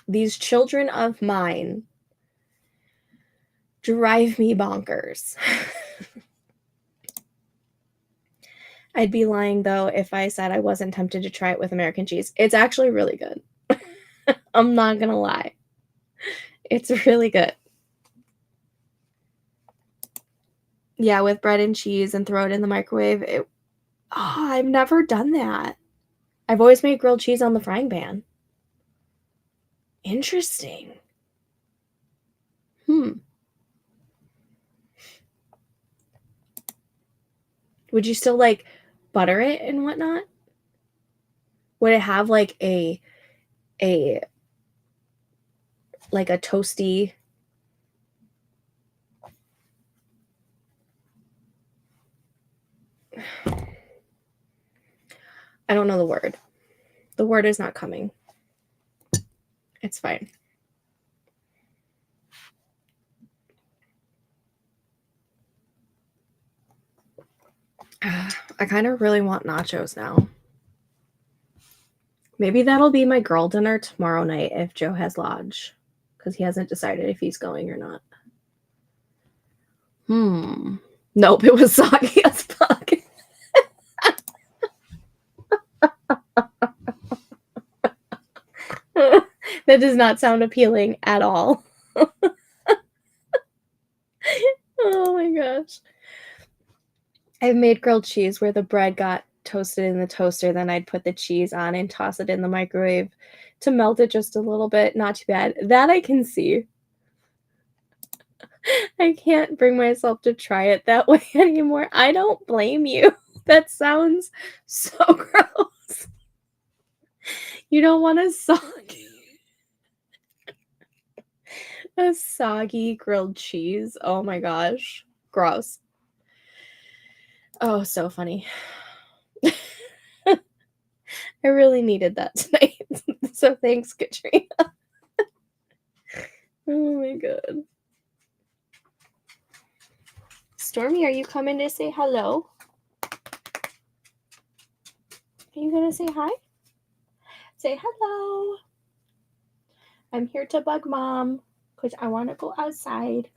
These children of mine drive me bonkers. I'd be lying, though, if I said I wasn't tempted to try it with American cheese. It's actually really good. I'm not gonna lie. It's really good. Yeah, with bread and cheese and throw it in the microwave. I've never done that. I've always made grilled cheese on the frying pan. Interesting. Would you still like butter it and whatnot? Would it have like a like a toasty I don't know the word. The word is not coming. It's fine. I kind of really want nachos now. Maybe that'll be my girl dinner tomorrow night if Joe has lodge, because he hasn't decided if he's going or not. Nope, it was soggy as fuck. That does not sound appealing at all. Oh my gosh. I've made grilled cheese where the bread got toasted in the toaster, then I'd put the cheese on and toss it in the microwave to melt it just a little bit. Not too bad. That I can see. I can't bring myself to try it that way anymore. I don't blame you. That sounds so gross. You don't want a soggy grilled cheese. Oh my gosh. Gross. Oh, so funny. I really needed that tonight. So thanks, Katrina. Oh my god. Stormy, are you coming to say hello? Are you gonna say hi? Say hello. I'm here to bug mom because I want to go outside.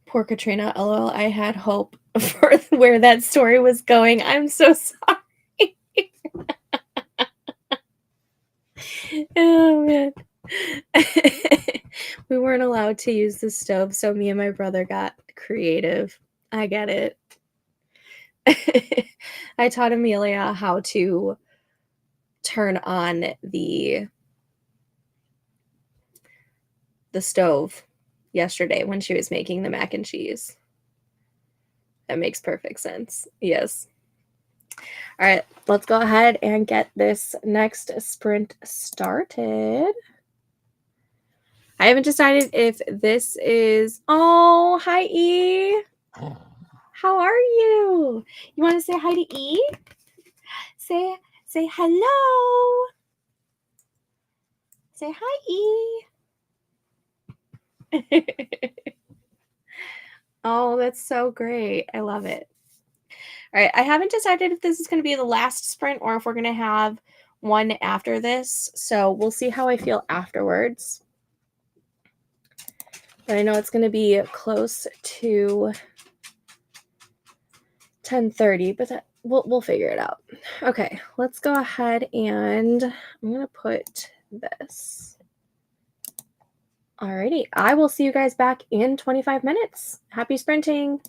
Poor Katrina. LOL. I had hope for where that story was going. I'm so sorry. Oh man. We weren't allowed to use the stove, so me and my brother got creative. I get it. I taught Amelia how to turn on the stove yesterday when she was making the mac and cheese. That makes perfect sense. Yes. All right, let's go ahead and get this next sprint started. I haven't decided if this is... Oh, hi, E. How are you? You want to say hi to E? Say hello. Say hi, E. Oh, that's so great. I love it. All right, I haven't decided if this is going to be the last sprint or if we're going to have one after this. So we'll see how I feel afterwards. But I know it's going to be close to 10:30, but we'll figure it out. Okay, let's go ahead and I'm going to put this. Alrighty, I will see you guys back in 25 minutes. Happy sprinting.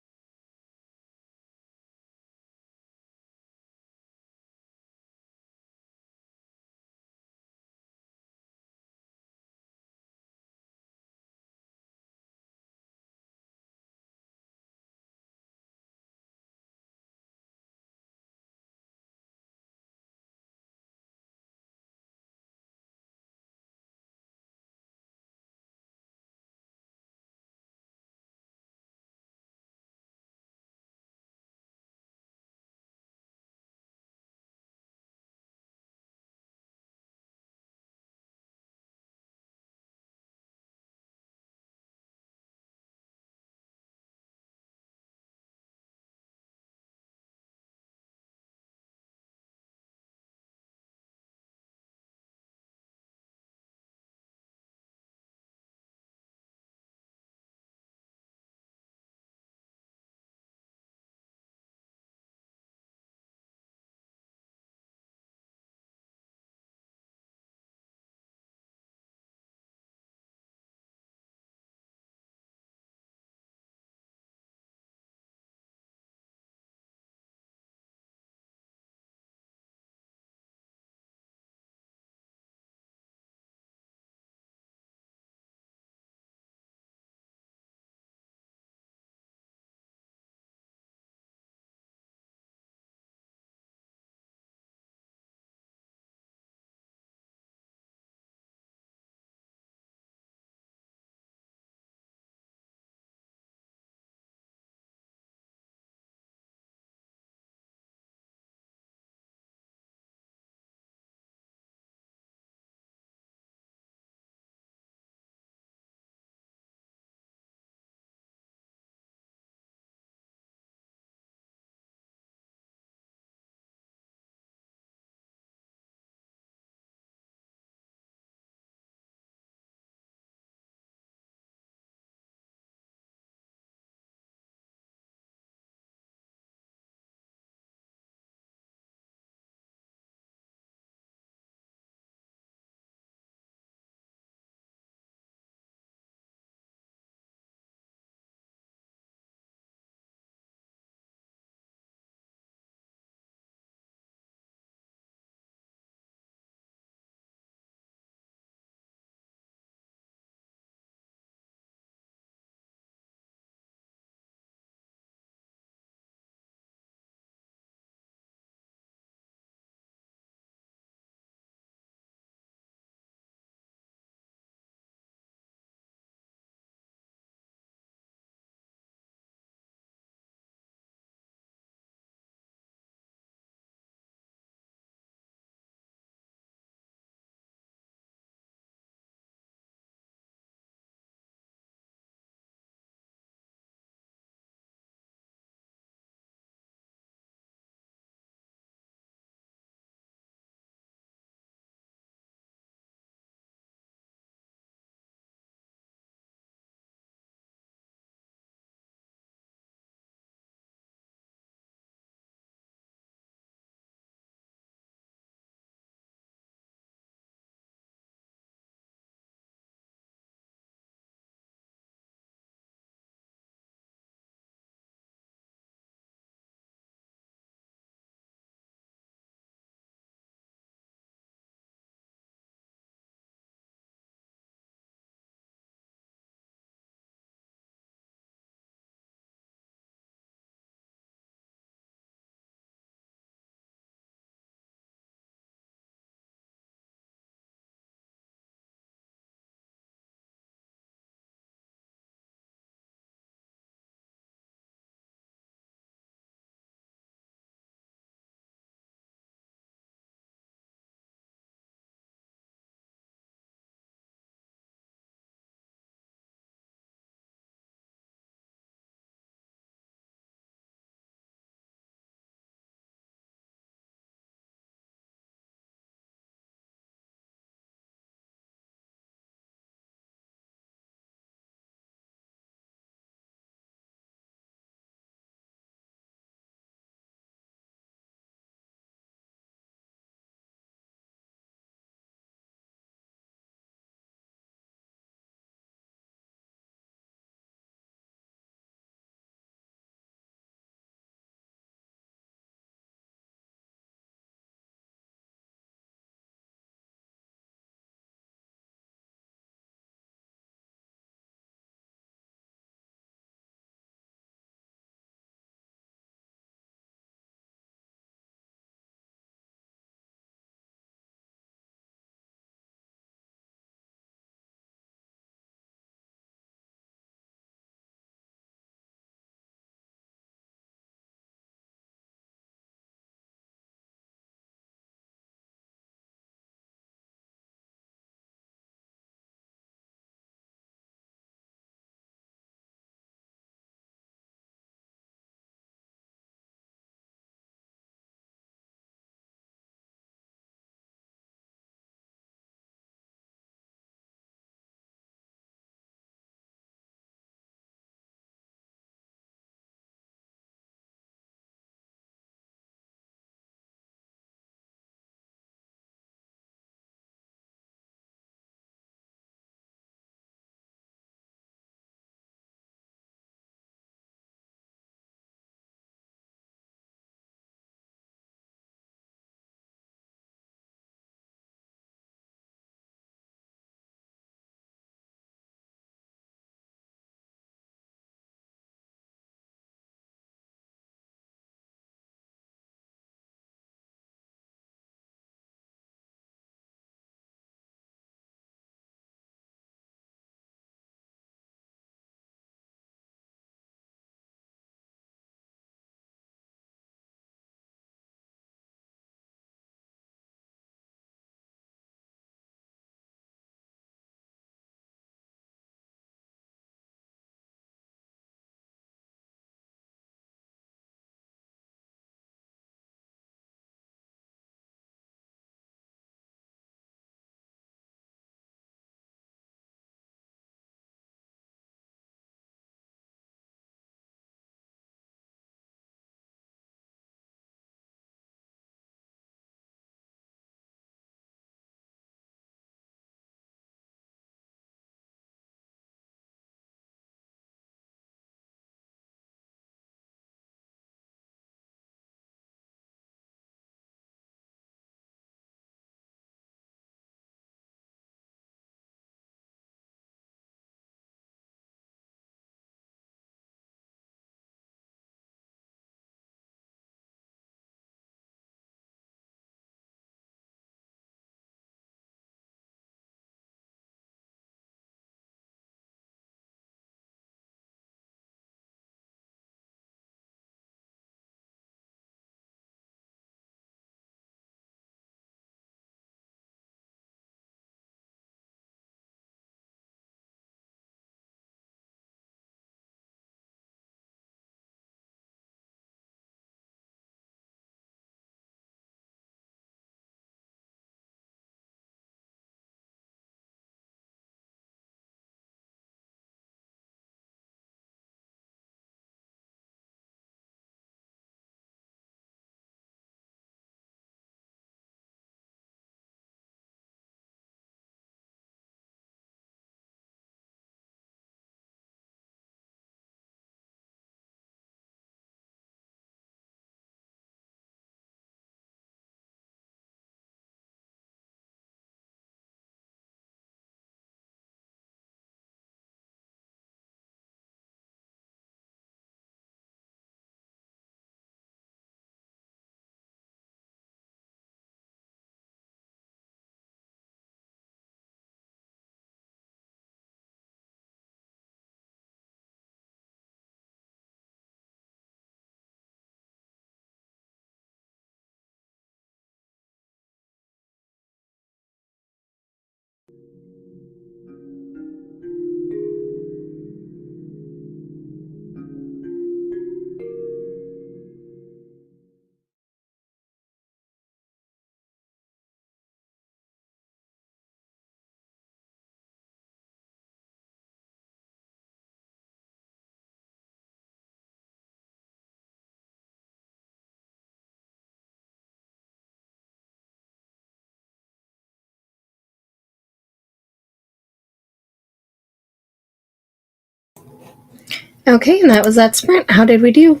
Okay, and that was that sprint. How did we do?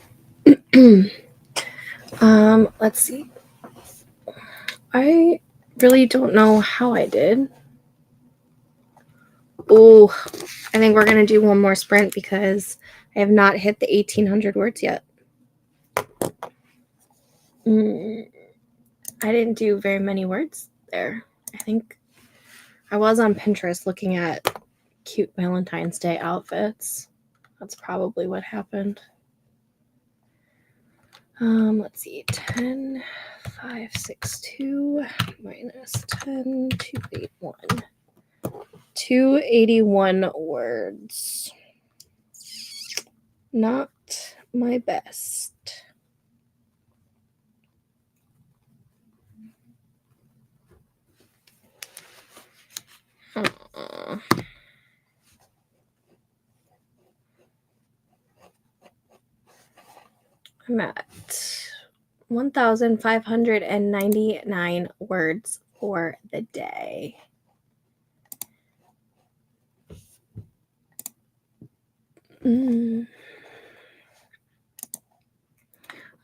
Let's see. I really don't know how I did. Oh, I think we're going to do one more sprint because I have not hit the 1,800 words yet. I didn't do very many words there. I think I was on Pinterest looking at cute Valentine's Day outfits. That's probably what happened. Let's see. 10, 5, 6, 2 minus 10, 281. 281 words. Not my best. I'm at 1,599 words for the day. Oh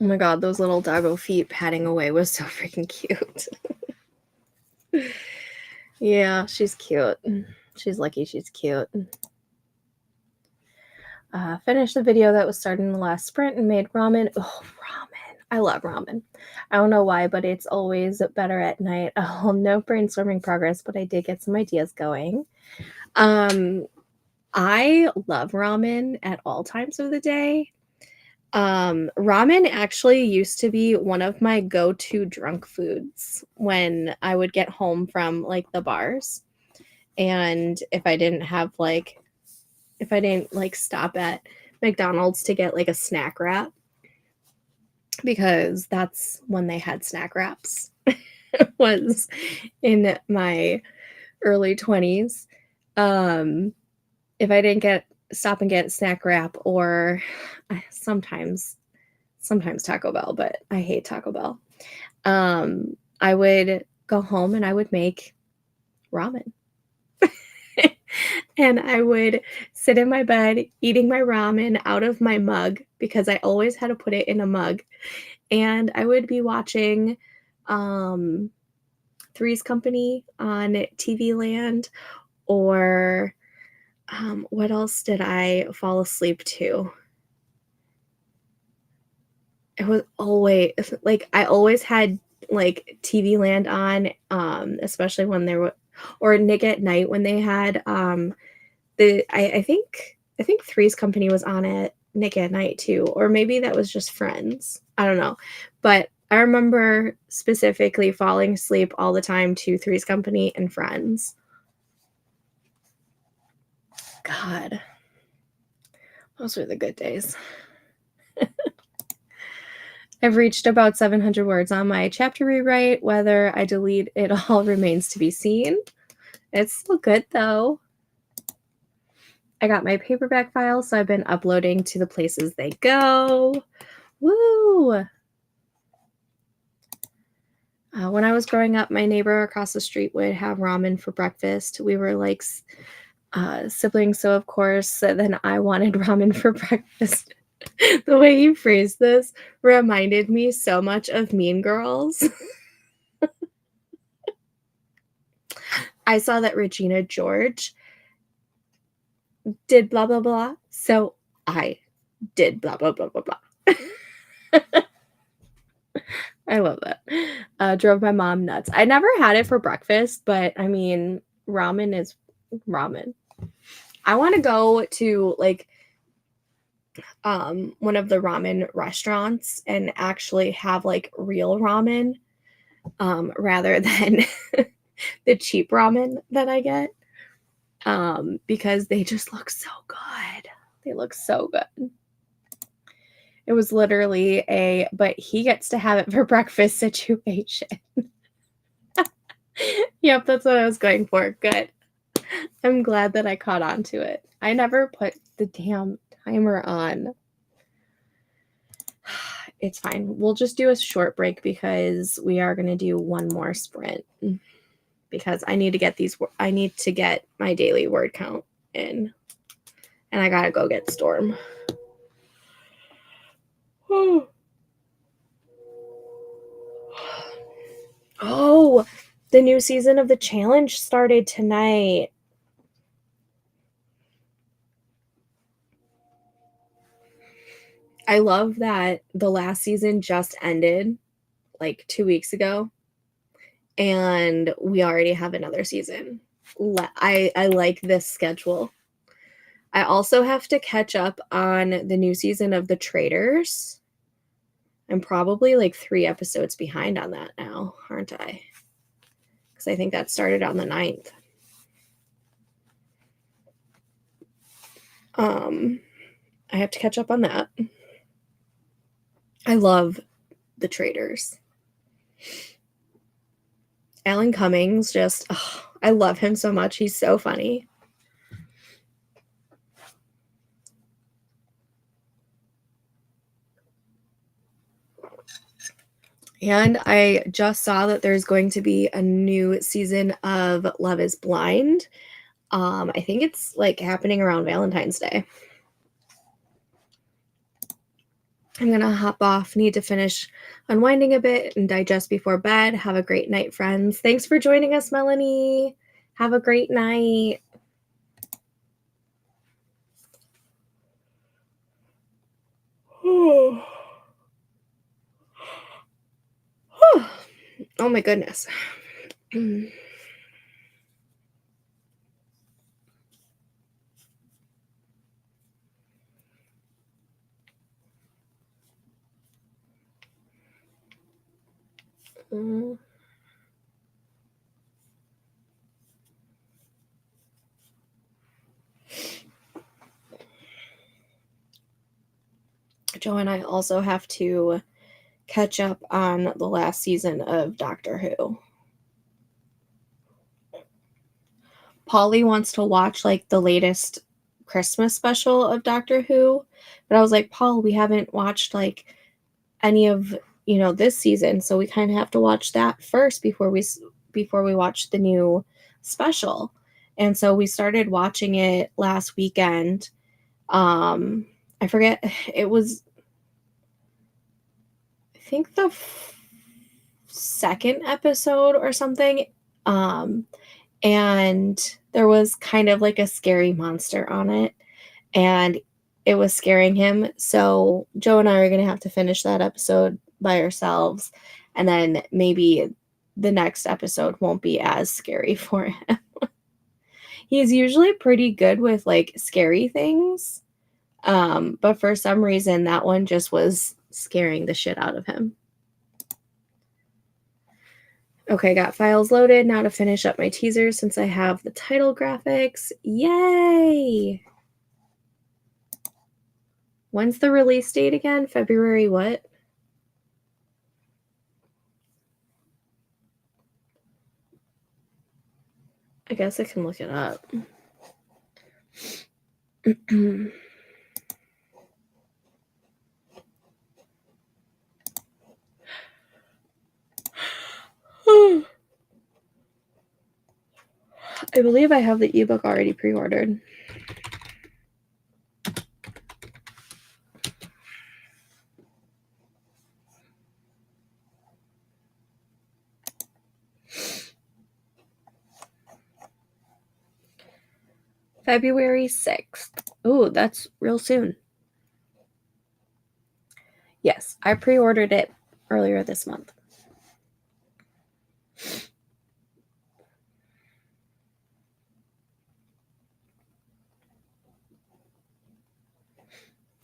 my god, those little doggo feet patting away was so freaking cute. Yeah, she's cute. She's lucky she's cute. Finished the video that was started in the last sprint and made ramen. Oh, ramen. I love ramen. I don't know why, but it's always better at night. Oh, no brainstorming progress, but I did get some ideas going. I love ramen at all times of the day. Ramen actually used to be one of my go-to drunk foods when I would get home from like the bars. And if I didn't stop at McDonald's to get like a snack wrap, because that's when they had snack wraps, was in my early 20s. If I didn't stop and get snack wrap, or sometimes Taco Bell, but I hate Taco Bell. I would go home and I would make ramen. And I would sit in my bed eating my ramen out of my mug because I always had to put it in a mug. And I would be watching Three's Company on TV Land, or what else did I fall asleep to? It was always like I always had like TV Land on, especially when there were, or Nick at Night when they had I think Three's Company was on it Nick at Night too, or maybe that was just Friends. I don't know, but I remember specifically falling asleep all the time to Three's Company and Friends. God, those were the good days. I've reached about 700 words on my chapter rewrite. Whether I delete it all remains to be seen. It's still good though. I got my paperback files, so I've been uploading to the places they go. Woo! When I was growing up, my neighbor across the street would have ramen for breakfast. We were like siblings, so of course, then I wanted ramen for breakfast. The way you phrased this reminded me so much of Mean Girls. I saw that Regina George did blah, blah, blah, so I did blah, blah, blah, blah, blah. I love that. Drove my mom nuts. I never had it for breakfast, but I mean, ramen is ramen. I want to go to like one of the ramen restaurants and actually have like real ramen rather than the cheap ramen that I get, because they just look so good. They look so good. It was literally but he gets to have it for breakfast situation. Yep, that's what I was going for. Good. I'm glad that I caught on to it. I never put the damn timer on. It's fine. We'll just do a short break because we are going to do one more sprint, because I need to get my daily word count in. And I gotta go get Storm. Oh, the new season of the challenge started tonight. I love that the last season just ended like 2 weeks ago, and we already have another season. I like this schedule. I also have to catch up on the new season of The Traitors. I'm probably like 3 episodes behind on that now, aren't I? Because I think that started on the 9th. I have to catch up on that. I love The Traitors. Alan Cummings, I love him so much. He's so funny. And I just saw that there's going to be a new season of Love is Blind. I think it's like happening around Valentine's Day. I'm gonna hop off, need to finish unwinding a bit and digest before bed. Have a great night, friends. Thanks for joining us, Melanie. Have a great night. Oh my goodness. Joe and I also have to catch up on the last season of Doctor Who. Polly wants to watch like the latest Christmas special of Doctor Who, but I was like, Paul, we haven't watched like any of, this season, so we kind of have to watch that first before we watch the new special. And so we started watching it last weekend. I forget, it was, I think the second episode or something. And there was kind of like a scary monster on it, and it was scaring him. So Joe and I are going to have to finish that episode by ourselves, and then maybe the next episode won't be as scary for him. He's usually pretty good with like scary things, but for some reason that one just was scaring the shit out of him. Okay, got files loaded. Now to finish up my teaser since I have the title graphics. Yay! When's the release date again? February what? I guess I can look it up. I believe I have the ebook already pre-ordered. February 6th. Oh, that's real soon. Yes, I pre-ordered it earlier this month.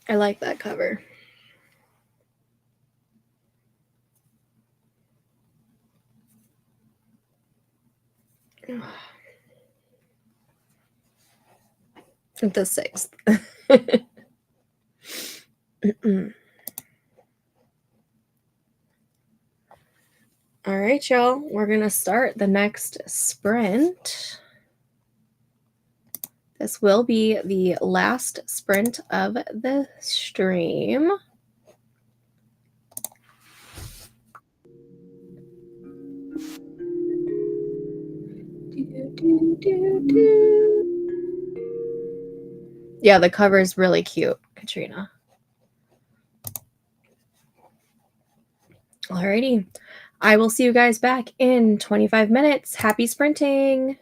I like that cover. The 6th. All right, y'all. We're going to start the next sprint. This will be the last sprint of the stream. Yeah, the cover is really cute, Katrina. Alrighty. I will see you guys back in 25 minutes. Happy sprinting!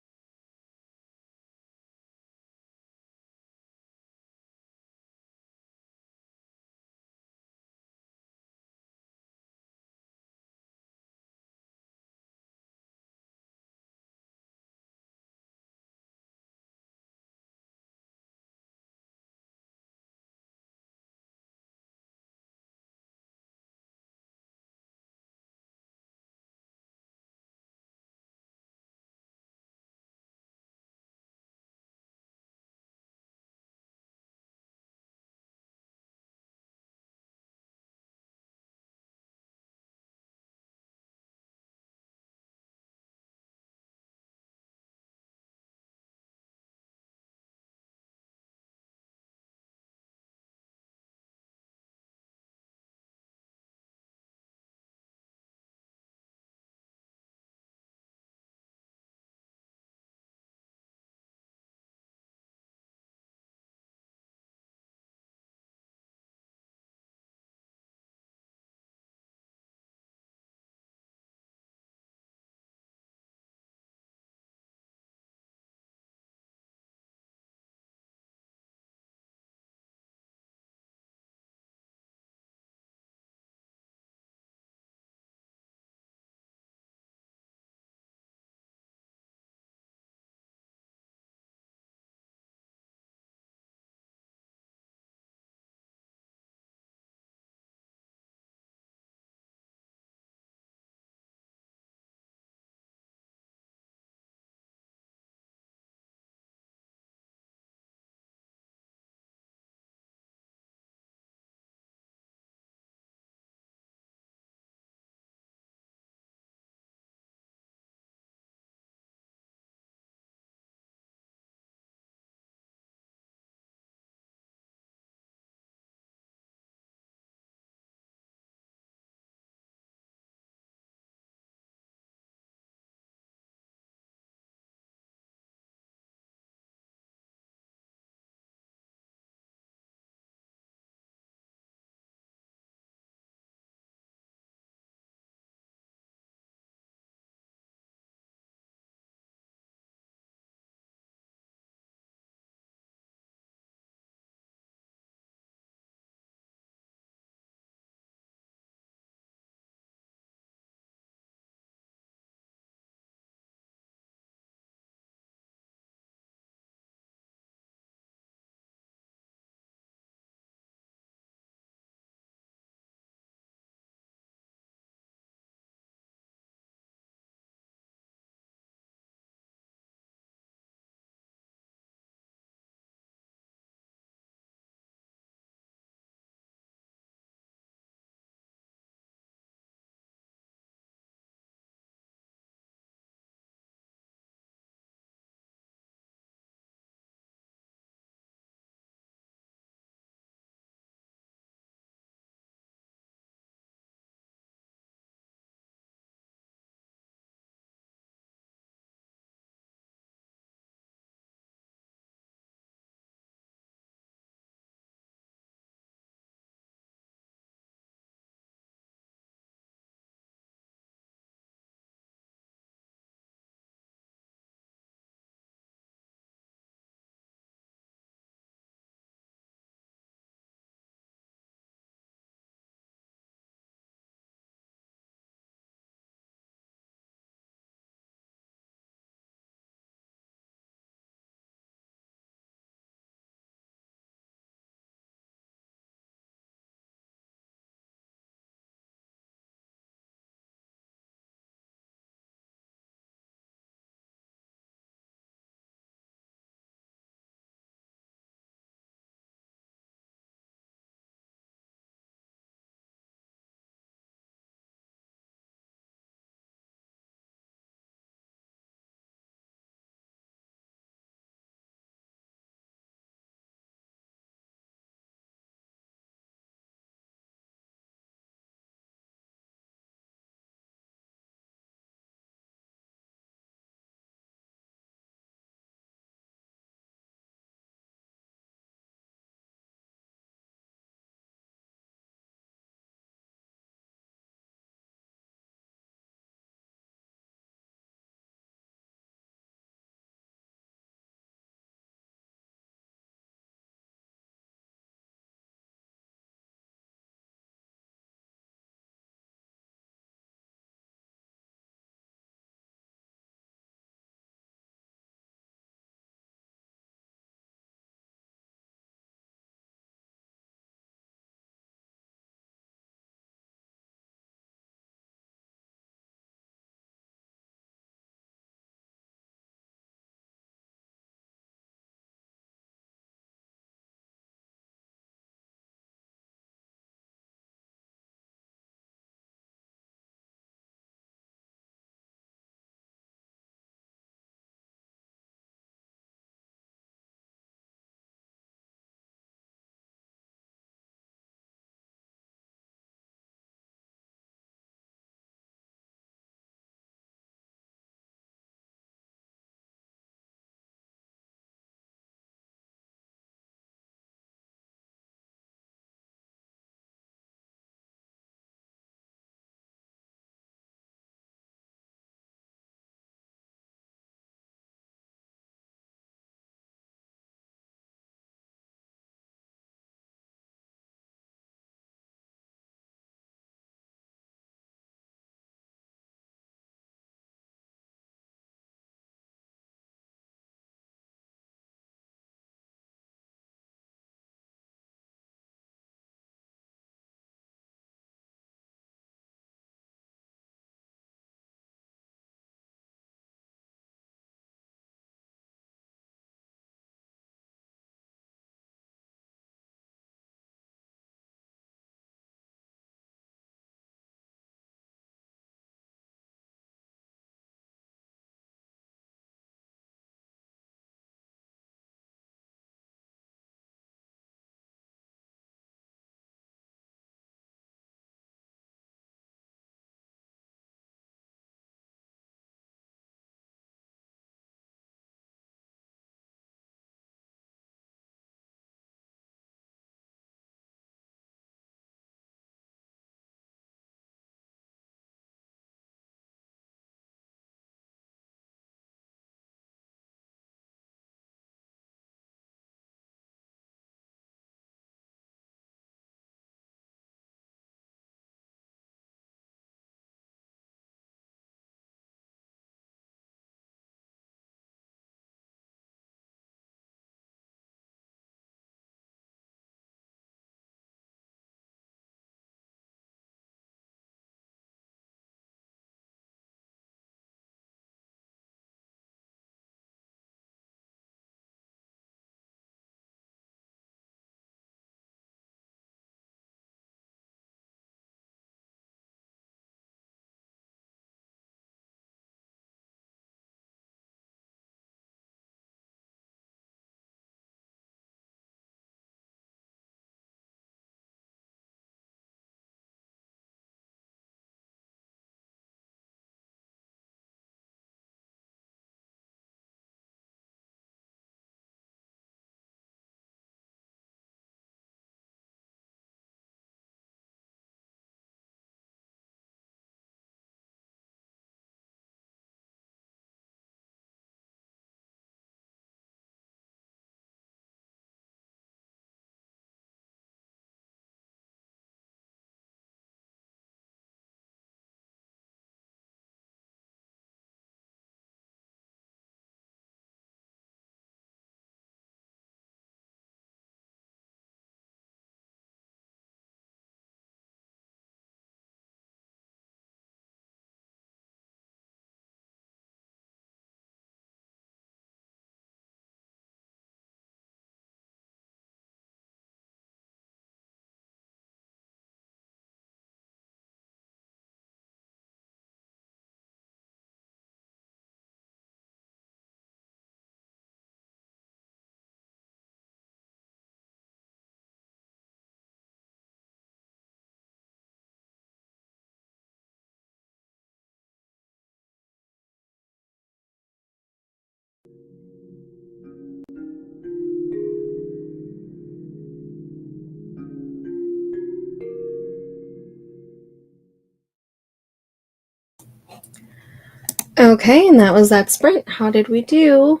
Okay, and that was that sprint. How did we do?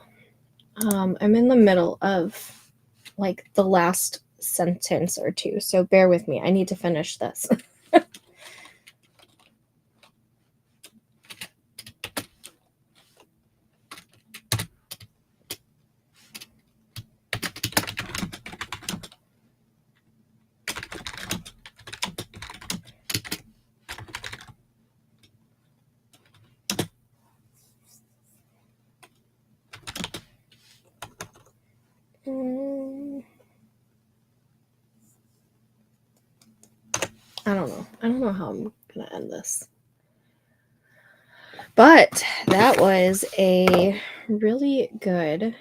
I'm in the middle of like the last sentence or two, so bear with me. I need to finish this. I don't know. I don't know how I'm gonna end this. But that was a really good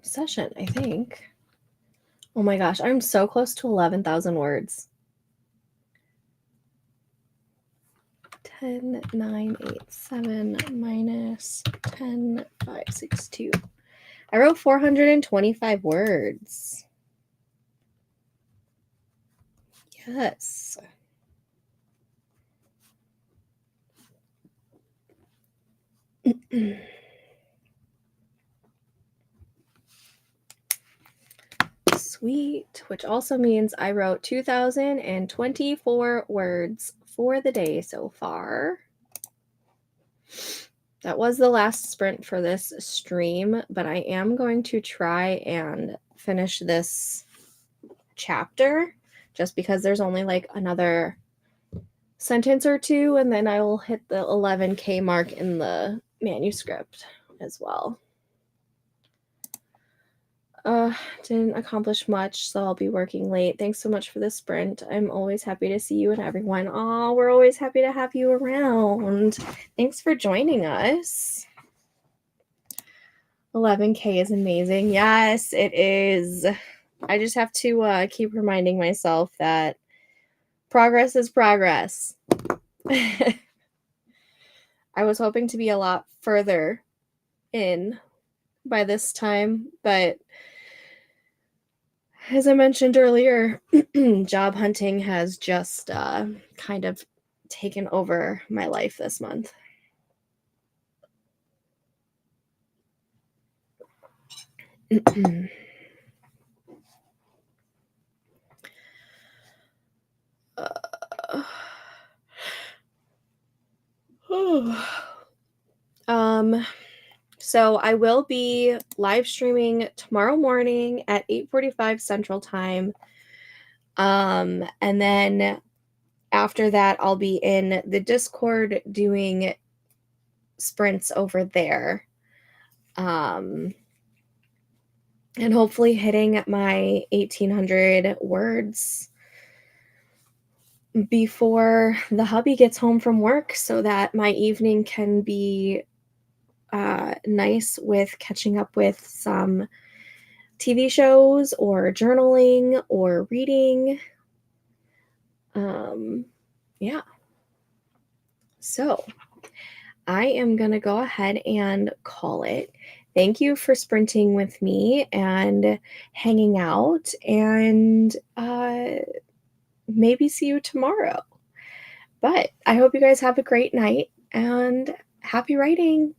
session, I think. Oh my gosh, I'm so close to 11,000 words. 10, 9, 8, 7 minus 10, 5, 6, 2. I wrote 425 words. Yes. Sweet, which also means I wrote 2,024 words for the day so far. That was the last sprint for this stream, but I am going to try and finish this chapter just because there's only like another sentence or two, and then I will hit the 11K mark in the manuscript as well. Didn't accomplish much, so I'll be working late. Thanks so much for the sprint. I'm always happy to see you and everyone. Oh, we're always happy to have you around. Thanks for joining us. 11K is amazing. Yes, it is. I just have to keep reminding myself that progress is progress. I was hoping to be a lot further in by this time, but as I mentioned earlier, job hunting has just kind of taken over my life this month. So I will be live streaming tomorrow morning at 8:45 Central Time. And then after that, I'll be in the Discord doing sprints over there. And hopefully hitting my 1,800 words before the hubby gets home from work so that my evening can be nice with catching up with some TV shows or journaling or reading. Yeah. So I am going to go ahead and call it. Thank you for sprinting with me and hanging out, and maybe see you tomorrow. But I hope you guys have a great night and happy writing.